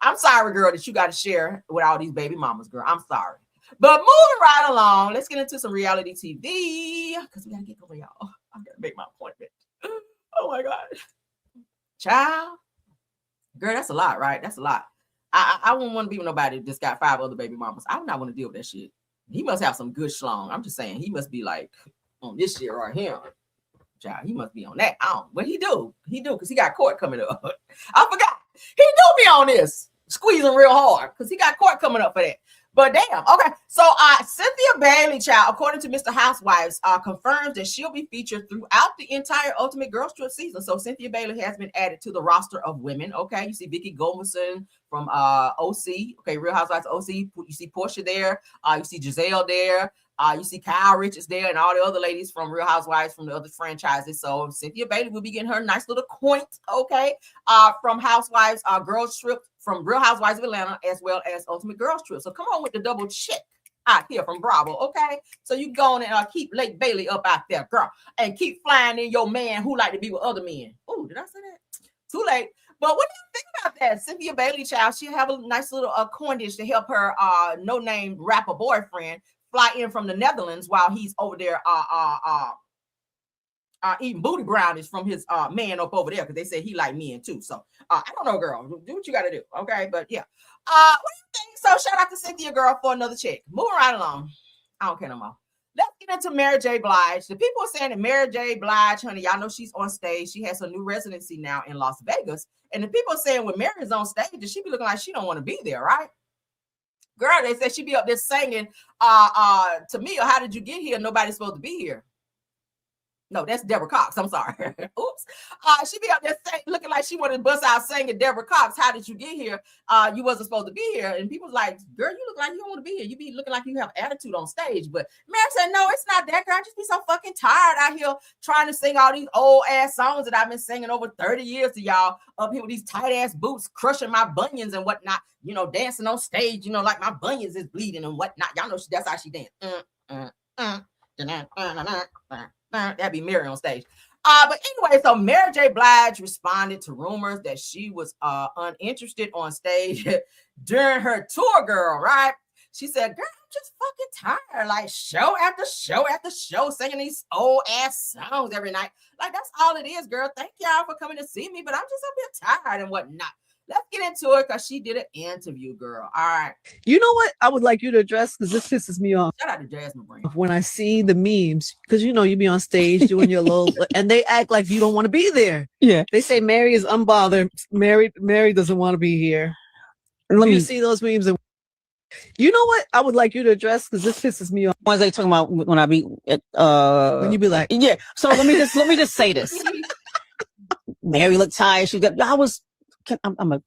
I'm sorry, girl, that you got to share with all these baby mamas, girl. I'm sorry. But moving right along, let's get into some reality TV because we got to get going, y'all. I got to make my appointment. Oh, my God. Child. Girl, that's a lot, right? That's a lot. I wouldn't want to be with nobody that's got 5 other baby mamas. I would not want to deal with that shit. He must have some good schlong. I'm just saying, he must be like on this shit right here. Child, he must be on that. I don't. What he do? He do because he got court coming up. I forgot. He do be on this, squeezing real hard because he got court coming up for that. But damn, okay. So Cynthia Bailey, child, according to Mr. Housewives, confirms that she'll be featured throughout the entire Ultimate Girls Trip season. So Cynthia Bailey has been added to the roster of women. Okay, you see Vicky Goldman from OC. Okay, Real Housewives OC. You see Portia there. You see Giselle there. You see Kyle Richards there and all the other ladies from Real Housewives from the other franchises. So Cynthia Bailey will be getting her nice little coin, okay, from Housewives Girls Trip, from Real Housewives of Atlanta, as well as Ultimate Girls Trip. So come on with the double check out here from Bravo, okay? So you go on and keep Lake Bailey up out there, girl, and keep flying in your man who like to be with other men. Oh, did I say that? Too late. But what do you think about that? Cynthia Bailey, child, she'll have a nice little coinage to help her no-name rapper boyfriend fly in from the Netherlands while he's over there eating booty brownies from his man up over there because they say he like men too. So I don't know, girl. Do what you got to do, okay? But yeah, what do you think? So shout out to Cynthia, girl, for another check. Moving right along. I don't care no more. Let's get into Mary J. Blige. The people are saying that Mary J. Blige, honey, y'all know she's on stage. She has a new residency now in Las Vegas, and the people are saying when Mary is on stage, that she be looking like she don't want to be there, right? Girl, they said she be up there singing to me, or how did you get here? Nobody's supposed to be here. No, that's Deborah Cox. I'm sorry. Oops. She be up there looking like she wanted to bust out singing Deborah Cox. How did you get here? You wasn't supposed to be here. And people's like, girl, you look like you don't want to be here. You be looking like you have attitude on stage. But Mary said, no, it's not that, girl. I just be so fucking tired out here trying to sing all these old ass songs that I've been singing over 30 years to y'all up here with these tight ass boots, crushing my bunions and whatnot, you know, dancing on stage, you know, like my bunions is bleeding and whatnot. Y'all know that's how she dance. That'd be Mary on stage. But anyway, so Mary J. Blige responded to rumors that she was uninterested on stage during her tour, girl, right? She said, girl, I'm just fucking tired. Like show after show after show, singing these old ass songs every night. Like that's all it is, girl. Thank y'all for coming to see me, but I'm just a bit tired and whatnot. Let's get into it because she did an interview, girl. All right. You know what I would like you to address because this pisses me off. Shout out to Jasmine Breen. When I see the memes, because you know you be on stage doing your little, and they act like you don't want to be there. Yeah. They say Mary is unbothered. Mary doesn't want to be here. Let me see those memes. And you know what I would like you to address because this pisses me off. Ones they talking about when I be when you be like, yeah. So let me just say this. Mary looked tired. She got. I'm a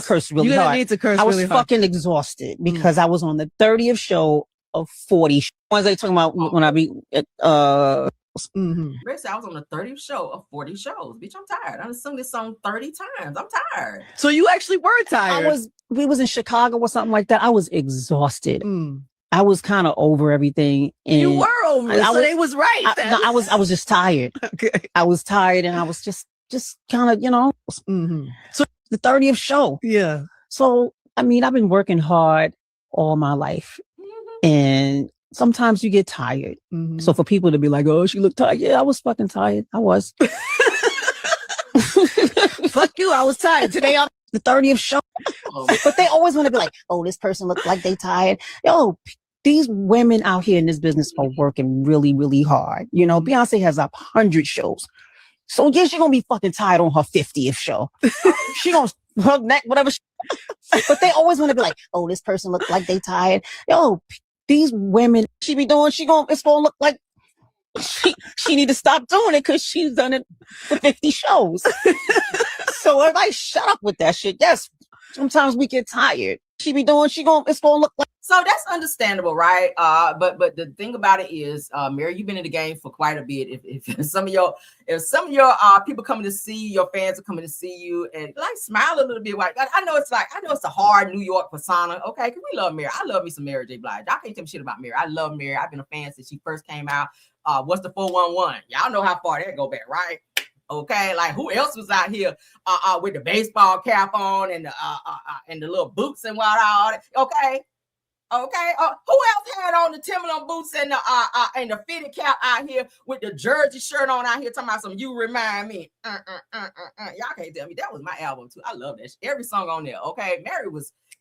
curse really hard. Need to curse I was really hard. fucking exhausted because I was on the 30th show of 40 ones they talking about when I be Rick said I was on the 30th show of 40 shows. Bitch, I'm tired. I sung this song 30 times. I'm tired. So you actually were tired. We was in Chicago or something like that. I was exhausted. I was kind of over everything. And you were over it, so they was right. I was just tired. Okay. I was tired and I was just kind of, you know, so the 30th show. Yeah. So, I mean, I've been working hard all my life and sometimes you get tired. So for people to be like, oh, she looked tired. Yeah, I was fucking tired. I was. Fuck you. I was tired. Today I'm the 30th show. But they always want to be like, oh, this person looked like they tired. Yo, these women out here in this business are working really, really hard. You know, Beyonce has 100 shows. So yeah, she's gonna be fucking tired on her 50th show. She gonna her neck, whatever. But they always want to be like, oh, this person look like they tired. Yo, these women, it's gonna look like she need to stop doing it because she's done it for 50 shows. So everybody shut up with that shit. Yes, sometimes we get tired. It's gonna look like. So that's understandable, right? But the thing about it is, Mary, you've been in the game for quite a bit. If some of your people coming to see you, your fans are coming to see you, and like smile a little bit. Like I know it's a hard New York persona, okay? Because we love Mary. I love me some Mary J. Blige. Y'all can't tell me shit about Mary. I love Mary. I've been a fan since she first came out. What's the 411? Y'all know how far that go back, right? Okay, like who else was out here with the baseball cap on and the little boots and what all that? Okay. Okay, who else had on the Timberland boots and the fitted cap out here with the jersey shirt on out here talking about some "You Remind Me"? Y'all can't tell me that was my album too. I love that. Every song on there. Okay, Mary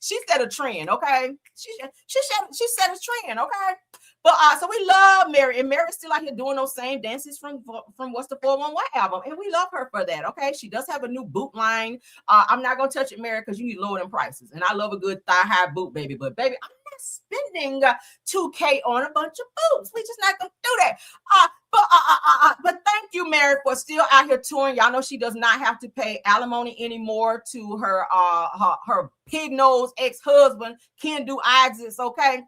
she set a trend. Okay, she set a trend. Okay, but so we love Mary, and Mary's still out here doing those same dances from what's the 411 album, and we love her for that. Okay, she does have a new boot line. I'm not gonna touch it, Mary, because you need lower them prices, and I love a good thigh high boot, baby. But baby, I'm not spending $2K on a bunch of boots. We just not gonna do that. But thank you, Mary, for still out here touring. Y'all know she does not have to pay alimony anymore to her pig nose ex-husband, Ken Do Isis. Okay.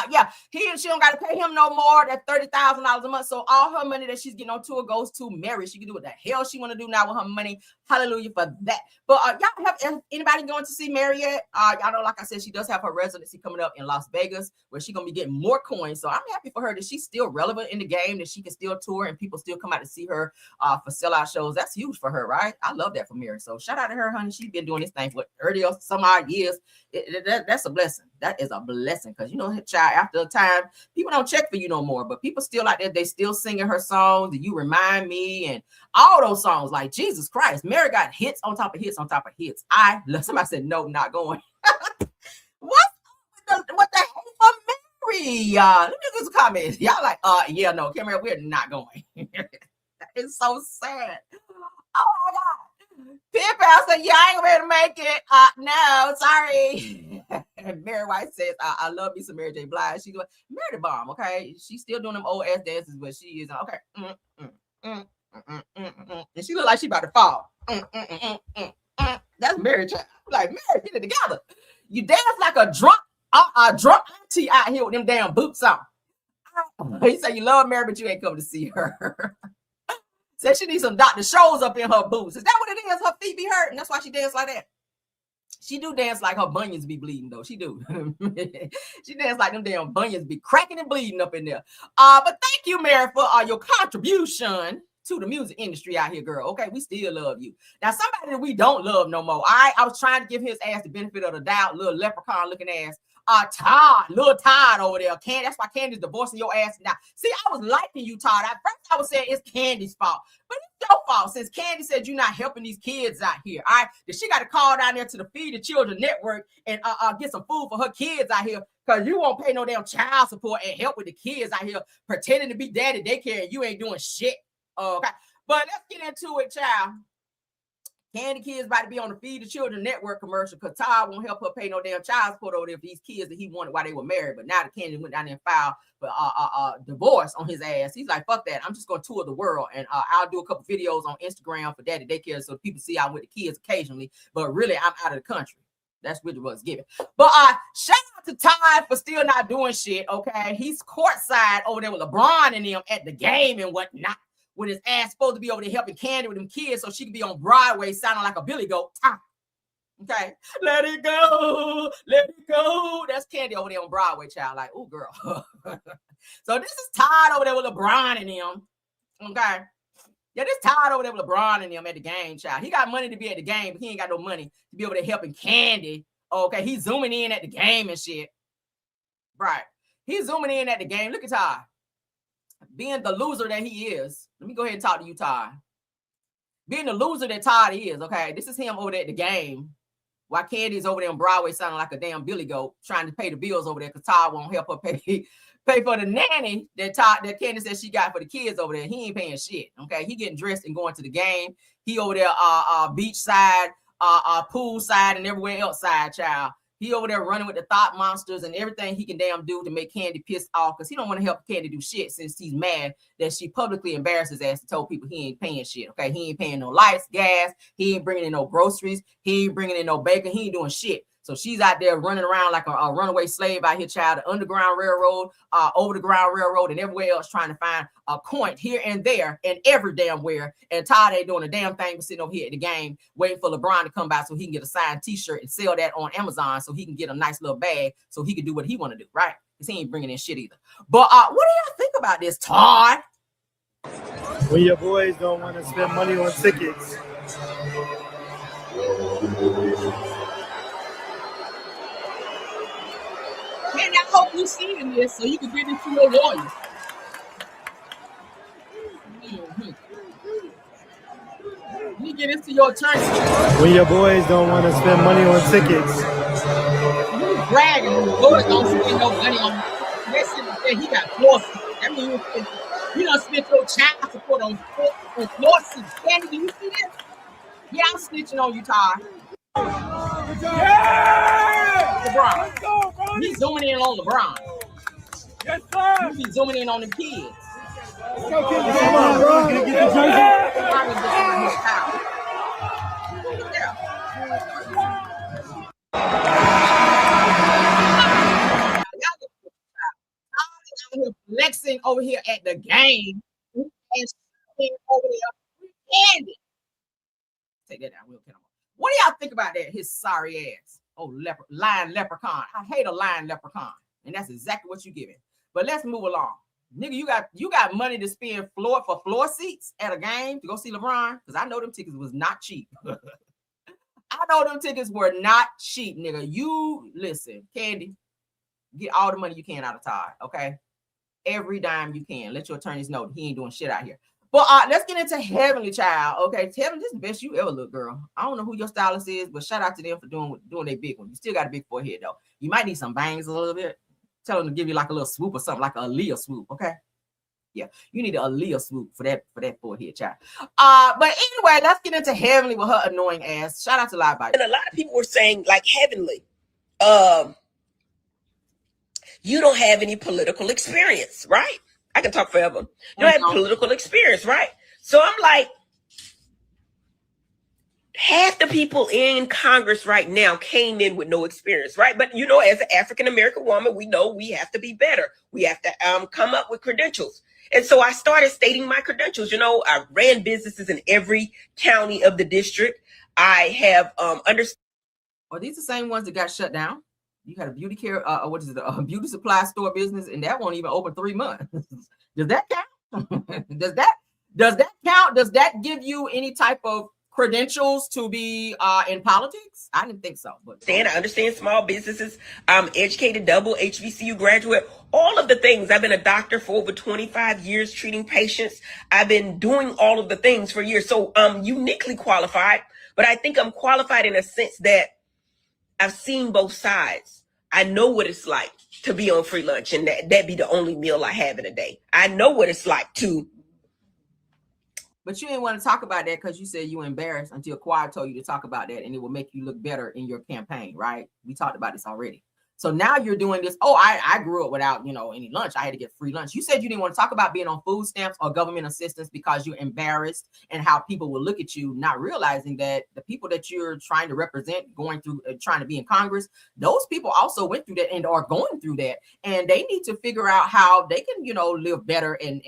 Yeah, she don't got to pay him no more. That $30,000 a month. So all her money that she's getting on tour goes to Mary. She can do what the hell she want to do now with her money. Hallelujah for that. But y'all have anybody going to see Mary yet? Y'all know, like I said, she does have her residency coming up in Las Vegas, where she's gonna be getting more coins. So I'm happy for her that she's still relevant in the game, that she can still tour and people still come out to see her for sellout shows. That's huge for her, right? I love that for Mary. So shout out to her, honey. She's been doing this thing for 30 or some odd years. That's a blessing. That is a blessing, because you know, child, after a time, people don't check for you no more, but people still like that. They still singing her songs, "Do You Remind Me," and all those songs. Like, Jesus Christ, Mary got hits on top of hits on top of hits. I love. Somebody said no, not going. What the hell for Mary? Let me get some comments. Y'all like, yeah, no, Cameron, we're not going. It's so sad. Oh my God. Pip said, yeah, I ain't ready to make it. No, sorry. Mary White says, I love me some Mary J. Blige. She's doing Mary the Bomb, okay? She's still doing them old ass dances, but she is okay. And she look like she about to fall. That's Mary. Like, Mary, get it together. You dance like a drunk auntie out here with them damn boots on. He said you love Mary, but you ain't coming to see her. Said she needs some Dr. Shows up in her boots. Is that what it is? Her feet be hurting. That's why she dance like that. She do dance like her bunions be bleeding, though. She do. She dance like them damn bunions be cracking and bleeding up in there. But thank you, Mary, for your contribution to the music industry out here, girl. Okay, we still love you. Now, somebody that we don't love no more. I was trying to give his ass the benefit of the doubt, little leprechaun looking ass. Little Todd over there. That's why Candy's divorcing your ass now. See, I was liking you, Todd. At first, I was saying it's Candy's fault, but it's your fault since Candy said you're not helping these kids out here. All right, that she got to call down there to the Feed the Children Network and get some food for her kids out here, because you won't pay no damn child support and help with the kids out here pretending to be daddy daycare and you ain't doing shit. Okay, but let's get into it, child. Candy kids about to be on the Feed the Children Network commercial, because Todd won't help her pay no damn child support over there for these kids that he wanted while they were married. But now the Candy went down there and filed for divorce on his ass. He's like, fuck that. I'm just going to tour the world, and I'll do a couple videos on Instagram for daddy daycare so people see I'm with the kids occasionally. But really, I'm out of the country. That's really what's given. But shout out to Todd for still not doing shit. Okay, he's courtside over there with LeBron and them at the game and whatnot, when his ass supposed to be over there helping Candy with them kids so she could be on Broadway sounding like a billy goat. Okay. Let it go. Let it go. That's Candy over there on Broadway, child. Like, ooh, girl. So this is Todd over there with LeBron and them. Okay. Yeah, this Todd over there with LeBron and them at the game, child. He got money to be at the game, but he ain't got no money to be over there helping Candy. Okay. He's zooming in at the game and shit. Right. He's zooming in at the game. Look at Todd. Being the loser that he is. Let me go ahead and talk to you, Todd. Being the loser that Todd is, okay? This is him over there at the game, while Candy's over there on Broadway sounding like a damn billy goat, trying to pay the bills over there because Todd won't help her pay for the nanny that Candy said she got for the kids over there. He ain't paying shit, okay? He getting dressed and going to the game. He over there beachside, poolside, and everywhere else side, child. He over there running with the thought monsters and everything he can damn do to make Candy pissed off, because he don't want to help Candy do shit since he's mad that she publicly embarrassed his ass and told people he ain't paying shit. Okay, he ain't paying no lights, gas. He ain't bringing in no groceries. He ain't bringing in no bacon. He ain't doing shit. So she's out there running around like a runaway slave out here, child. The Underground Railroad, over the ground railroad, and everywhere else trying to find a coin here and there and every damn where. And Todd ain't doing a damn thing but sitting over here at the game waiting for LeBron to come by so he can get a signed T-shirt and sell that on Amazon so he can get a nice little bag so he can do what he want to do, right? Because he ain't bringing in shit either. But what do y'all think about this, Todd? When your boys don't want to spend money on tickets. Man, I hope you seeing this so you can get it to your lawyers. You get this to your attorney. When your boys don't want to spend money on tickets. You bragging when your boys don't spend no money on that. He got floor seats. That means you don't spend your child support on floor seats. Candy, do you see this? Yeah, I'm snitching on you, Ty. Yeah! LeBron. He's zooming in on LeBron. Yes, sir. You be zooming in on the kids. Let's go, kids. Come on, bro. Get the jersey. Yeah. Flexing over here at the game and over there. Candy. Take that down. We'll get him. What do y'all think about that? His sorry ass. Oh, lying leprechaun. I hate a lying leprechaun. And that's exactly what you're giving. But let's move along. Nigga, you got money to spend for floor seats at a game to go see LeBron? Because I know them tickets was not cheap. I know them tickets were not cheap, nigga. You listen, Candy, get all the money you can out of Todd, okay? Every dime you can. Let your attorneys know he ain't doing shit out here. But let's get into Heavenly Child. Okay, Heaven, this is the best you ever look, girl. I don't know who your stylist is, but shout out to them for doing their big one. You still got a big forehead though. You might need some bangs a little bit. Tell them to give you like a little swoop or something, like a Aaliyah swoop. Okay, yeah, you need an Aaliyah swoop for that forehead, child. But anyway, let's get into Heavenly with her annoying ass. Shout out to Live Bite. And a lot of people were saying, like, Heavenly, you don't have any political experience, right? I can talk forever. You don't have political experience, right? So I'm like, half the people in Congress right now came in with no experience, right? But, you know, as an African-American woman, we know we have to be better. We have to come up with credentials. And so I started stating my credentials. You know, I ran businesses in every county of the district. I have understood. Are these the same ones that got shut down? You had a beauty care, a beauty supply store business, and that won't even open 3 months. Does that count? Does that count? Does that give you any type of credentials to be in politics? I didn't think so. But I understand small businesses. I'm educated, double HBCU graduate, all of the things. I've been a doctor for over 25 years treating patients. I've been doing all of the things for years. So I'm uniquely qualified, but I think I'm qualified in a sense that I've seen both sides. I know what it's like to be on free lunch and that be the only meal I have in a day. I know what it's like to. But you didn't want to talk about that because you said you were embarrassed until Quad told you to talk about that and it will make you look better in your campaign, right? We talked about this already. So now you're doing this. Oh, I grew up without, any lunch. I had to get free lunch. You said you didn't want to talk about being on food stamps or government assistance because you're embarrassed and how people will look at you, not realizing that the people that you're trying to represent, going through, trying to be in Congress, those people also went through that and are going through that. And they need to figure out how they can, live better and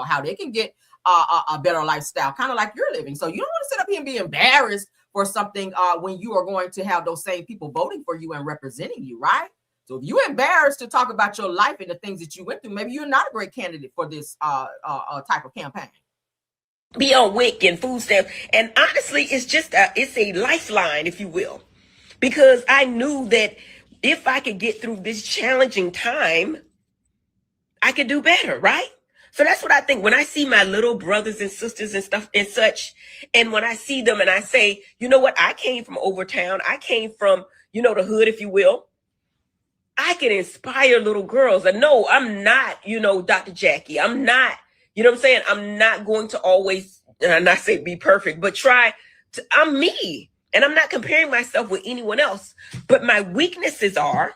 how they can get a better lifestyle, kind of like you're living. So you don't want to sit up here and be embarrassed for something when you are going to have those same people voting for you and representing you, right? So if you're embarrassed to talk about your life and the things that you went through, maybe you're not a great candidate for this type of campaign. Be on WIC and food stamps. And honestly, it's just it's a lifeline, if you will, because I knew that if I could get through this challenging time, I could do better, right? So that's what I think when I see my little brothers and sisters and stuff and such. And when I see them and I say, you know what? I came from Overtown. I came from, the hood, if you will. I can inspire little girls. And no, I'm not, Dr. Jackie. I'm not, what I'm saying? I'm not going to always, and I say be perfect, but I'm me. And I'm not comparing myself with anyone else. But my weaknesses are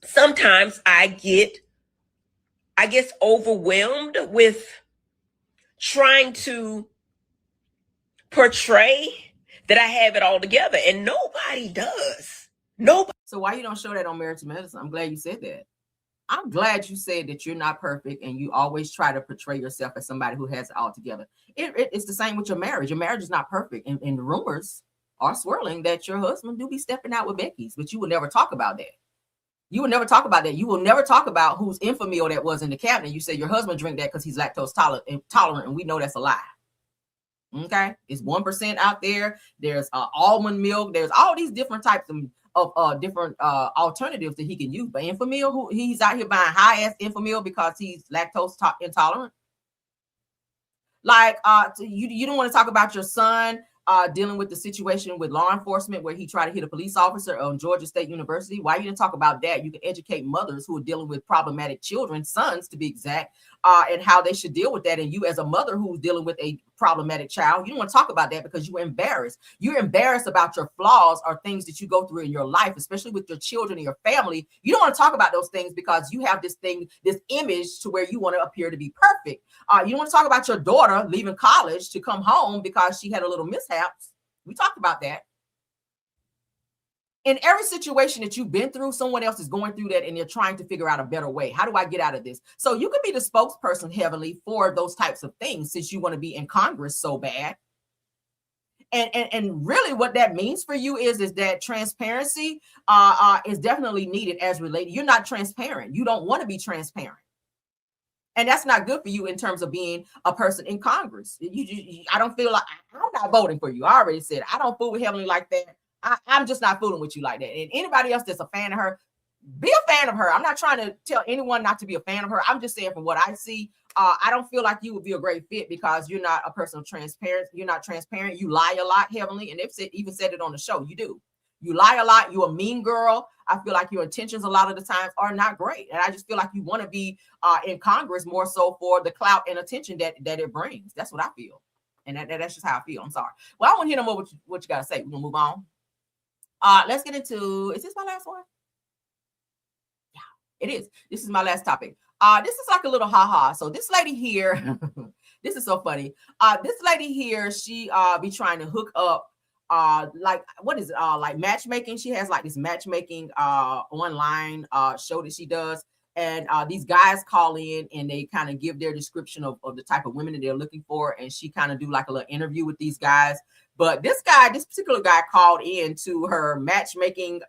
sometimes I get, overwhelmed with trying to portray that I have it all together, and nobody does. Nobody. So why you don't show that on Marriage to Medicine? I'm glad you said that. I'm glad you said that you're not perfect and you always try to portray yourself as somebody who has it all together. It's the same with your marriage. Your marriage is not perfect, and rumors are swirling that your husband do be stepping out with Becky's, but you would never talk about that. You will never talk about that. You will never talk about whose infamil that was in the cabinet. You say your husband drink that because he's lactose tolerant, and we know that's a lie. Okay, it's 1% out there. There's almond milk. There's all these different types of different alternatives that he can use. But infamil, who he's out here buying high ass infamil because he's lactose intolerant. Like you don't want to talk about your son dealing with the situation with law enforcement where he tried to hit a police officer on Georgia State University. Why you didn't talk about that? You can educate mothers who are dealing with problematic children, sons to be exact, and how they should deal with that. And you as a mother who's dealing with a problematic child, you don't want to talk about that because you're embarrassed. You're embarrassed about your flaws or things that you go through in your life, especially with your children and your family. You don't want to talk about those things because you have this image to where you want to appear to be perfect. You don't want to talk about your daughter leaving college to come home because she had a little mishaps. We talked about that. In every situation that you've been through, someone else is going through that and they're trying to figure out a better way. How do I get out of this? So you could be the spokesperson heavily for those types of things since you want to be in Congress so bad. And really what that means for you is that transparency is definitely needed as related. You're not transparent. You don't want to be transparent. And that's not good for you in terms of being a person in Congress. I don't feel like I'm not voting for you. I already said I don't fool with Heavenly like that. I'm just not fooling with you like that. And anybody else that's a fan of her, be a fan of her. I'm not trying to tell anyone not to be a fan of her. I'm just saying from what I see, I don't feel like you would be a great fit because you're not a person of transparency. You're not transparent. You lie a lot, Heavenly. And they've even said it on the show. You do. You lie a lot. You're a mean girl. I feel like your intentions a lot of the times are not great. And I just feel like you want to be in Congress more so for the clout and attention that it brings. That's what I feel. And that's just how I feel. I'm sorry. Well, I want to hear more what you got to say. We're going to move on. Let's get into, is this my last one? Yeah, it is. This is my last topic. This is like a little ha-ha. So this lady here, this is so funny. This lady here, she be trying to hook up like what is it like matchmaking. She has like this matchmaking online show that she does, and these guys call in and they kind of give their description of the type of women that they're looking for, and she kind of do like a little interview with these guys. But this particular guy called in to her matchmaking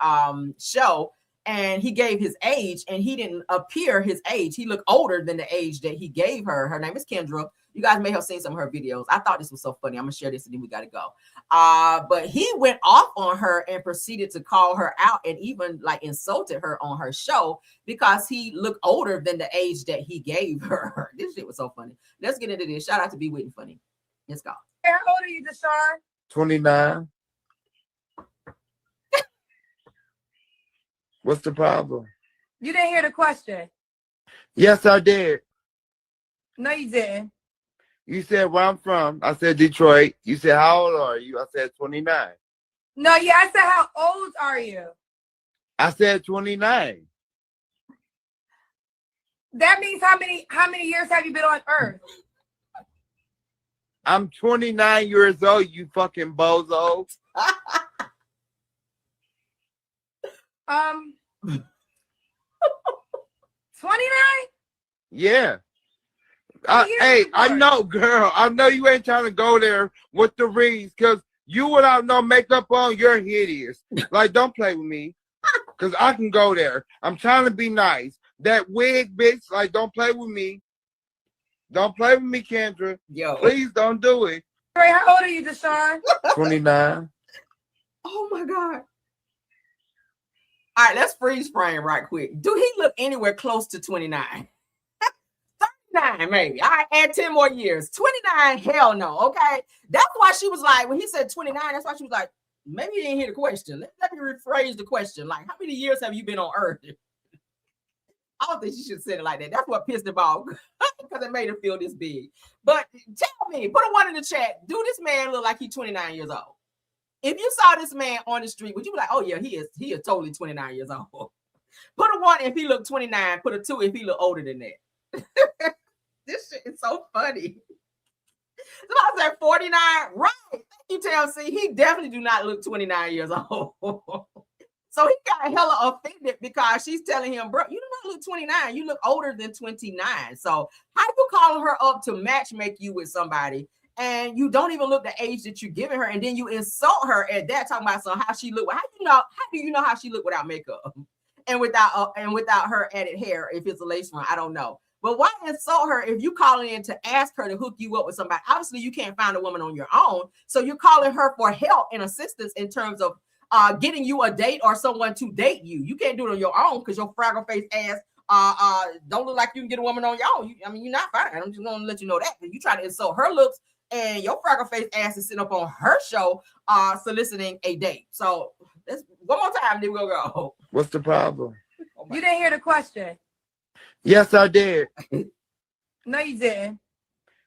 show, and he gave his age, and he didn't appear his age. He looked older than the age that he gave her. Her name is Kendra. You guys may have seen some of her videos. I thought this was so funny. I'm gonna share this and then we gotta go. But he went off on her and proceeded to call her out and even like insulted her on her show because he looked older than the age that he gave her. This shit was so funny. Let's get into this. Shout out to Be Witty Funny. Let's go. How old are you, Deshaun? 29. What's the problem? You didn't hear the question. Yes, I did. No, you didn't. You said where I'm from. I said Detroit. You said how old are you? I said 29. No, yeah, I said how old are you? I said 29. That means how many years have you been on Earth? I'm 29 years old, you fucking bozo. 29? Yeah. Hey, I know, girl. I know you ain't trying to go there with the rings, because you without no makeup on, you're hideous. Like, don't play with me, because I can go there. I'm trying to be nice. That wig, bitch, like, don't play with me. Don't play with me, Kendra. Yo. Please don't do it. Ray, how old are you, Deshaun? 29. Oh, my God. All right, let's freeze frame right quick. Do he look anywhere close to 29? 39, maybe. All right, add 10 more years. 29, hell no, okay? That's why she was like, when he said 29, that's why she was like, maybe you didn't hear the question. Let me rephrase the question. Like, how many years have you been on Earth? I don't think she should have said it like that. That's what pissed him off, because it made her feel this big. But tell me, put a one in the chat. Do this man look like he's 29 years old? If you saw this man on the street, would you be like, oh yeah, he is totally 29 years old? Put a 1 if he looked 29, put a 2 if he looked older than that. This shit is so funny. So I said 49, right? Thank you, TLC. He definitely do not look 29 years old. So he got hella offended because she's telling him, bro, you do not look 29. You look older than 29. So how you calling her up to matchmake you with somebody and you don't even look the age that you're giving her, and then you insult her at that, talking about how she look? How do you know how she look without makeup? and without her added hair, if it's a lace front, I don't know. But why insult her if you calling in to ask her to hook you up with somebody? Obviously, you can't find a woman on your own, so you're calling her for help and assistance in terms of getting you a date or someone to date you. You can't do it on your own because your fraggle face ass don't look like you can get a woman on your own. I mean, you're not fine. I'm just gonna let you know that. You try to insult her looks, and your fraggle face ass is sitting up on her show, soliciting a date. So let's one more time, then we'll go. What's the problem? You didn't hear the question. Yes, I did. No, you didn't.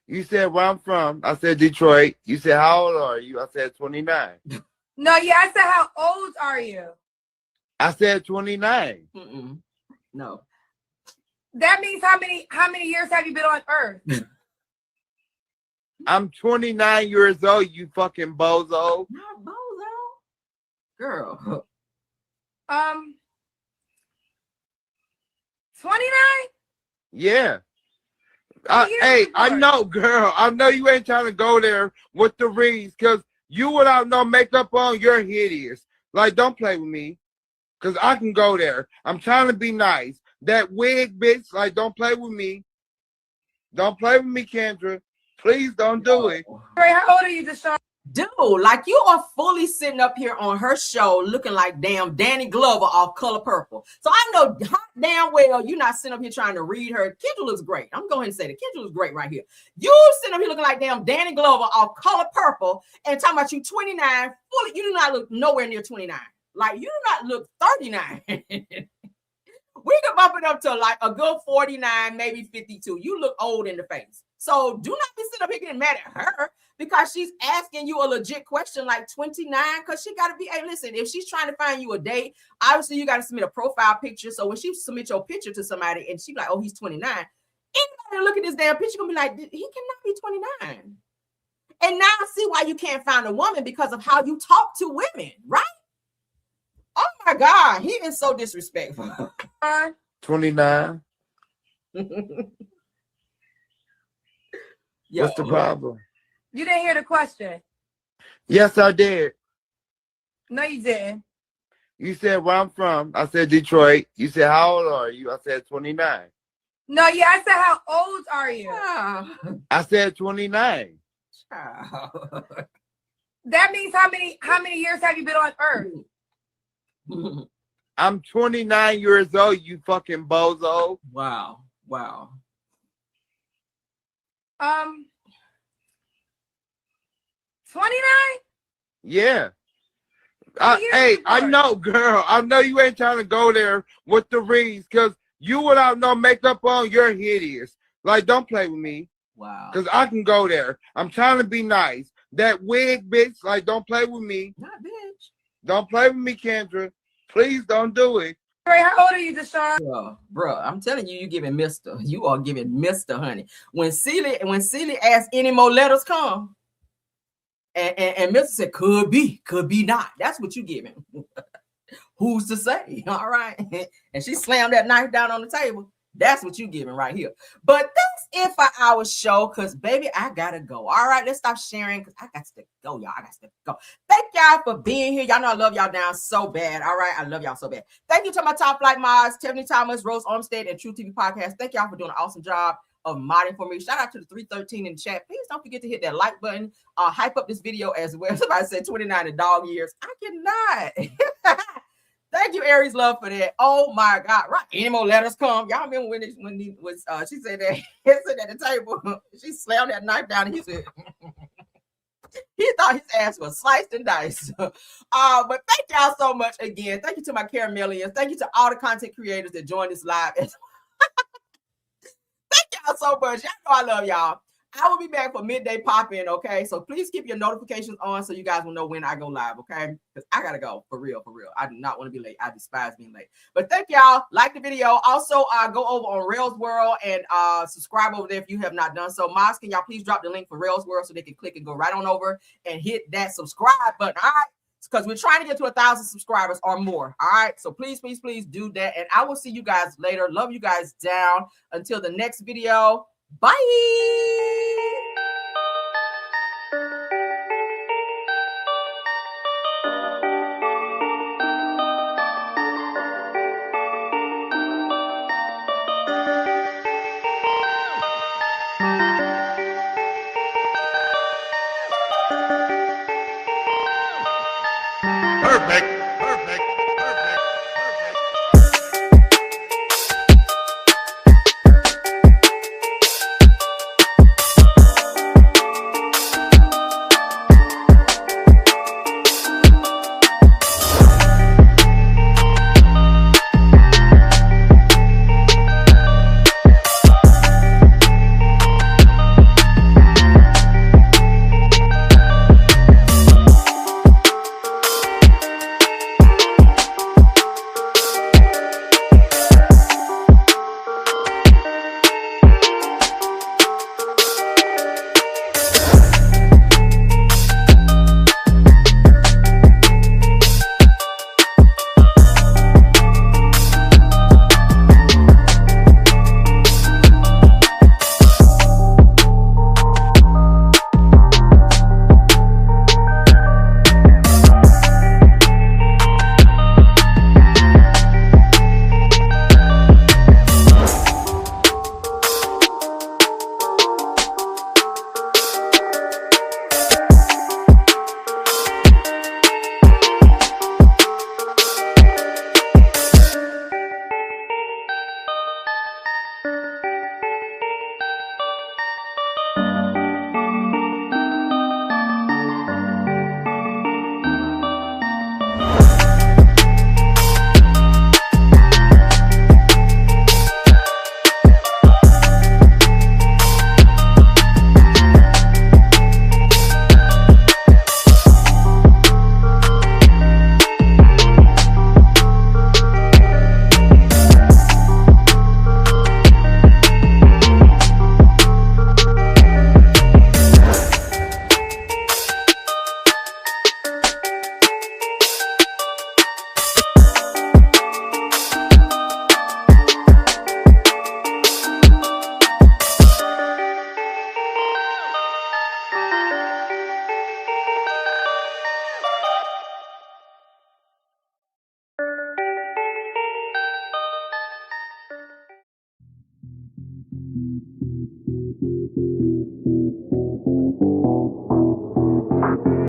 You said where I'm from. I said Detroit. You said how old are you? I said 29. No, yeah, I said how old are you? I said 29. No. That means how many years have you been on Earth? I'm 29 years old, you fucking bozo. Not bozo. Girl. 29? Yeah. I know, girl. I know you ain't trying to go there with the rings, because you without no makeup on, you're hideous. Like, don't play with me, because I can go there. I'm trying to be nice. That wig, bitch, like, don't play with me. Don't play with me, Kendra. Please don't do it. Ray, how old are you, Deshaun? Dude, like you are fully sitting up here on her show looking like damn Danny Glover off Color Purple. So I know hot damn well you're not sitting up here trying to read her. Kendra looks great. I'm going to say that Kendra looks great right here. You sitting up here looking like damn Danny Glover off Color Purple and talking about you 29. Fully, you do not look nowhere near 29. Like you do not look 39. We can bump it up to like a good 49, maybe 52. You look old in the face. So do not be sitting up here getting mad at her because she's asking you a legit question like 29, because she got to be, hey, listen, if she's trying to find you a date, obviously you got to submit a profile picture. So when she submit your picture to somebody and she be like, oh, he's 29, anybody look at this damn picture gonna be like, he cannot be 29. And now I see why you can't find a woman, because of how you talk to women, right? Oh my God, he is so disrespectful. 29. What's the problem? You didn't hear the question. Yes, I did. No, you didn't. You said where I'm from. I said Detroit. You said how old are you? I said 29. No, yeah, I said how old are you? I said 29. That means how many years have you been on Earth? I'm 29 years old, you fucking bozo. Wow. 29? Yeah. I know, girl. I know you ain't trying to go there with the rings, because you without no makeup on, you're hideous. Like, don't play with me. Wow. Because I can go there. I'm trying to be nice. That wig, bitch, like, don't play with me. Not bitch. Don't play with me, Kendra. Please don't do it. Ray, how old are you, Deshaun? Bro, I'm telling you, you're giving Mr. You are giving Mr. Honey. When Celie asked any more letters come, and Mr. said, could be not. That's what you giving. Who's to say? All right. And she slammed that knife down on the table. That's what you giving right here. But that's it for our show, because baby, I gotta go. All right, let's stop sharing, because I got to go, y'all. I got to go. Thank y'all for being here. Y'all know I love y'all down so bad. All right, I love y'all so bad. Thank you to my top flight mods, Tiffany Thomas, Rose Olmstead, and True TV Podcast. Thank y'all for doing an awesome job of modding for me. Shout out to the 313 in the chat. Please don't forget to hit that like button. Hype up this video as well. Somebody said 29 in dog years. I cannot. Thank you, Aries Love, for that. Oh my God! Right, any more letters come? Y'all remember when he was? She said that he sitting at the table. She slammed that knife down, and he said he thought his ass was sliced and diced. But thank y'all so much again. Thank you to my Caramelians. Thank you to all the content creators that joined this live. Thank y'all so much. Y'all know I love y'all. I will be back for midday pop-in, okay? So please keep your notifications on so you guys will know when I go live, okay? Because I gotta go, for real. I do not want to be late. I despise being late. But thank y'all. Like the video. Also, go over on Rails World and subscribe over there if you have not done so. Moz, can y'all please drop the link for Rails World so they can click and go right on over and hit that subscribe button, all right? Because we're trying to get to 1,000 subscribers or more, all right? So please do that. And I will see you guys later. Love you guys down. Until the next video. Bye.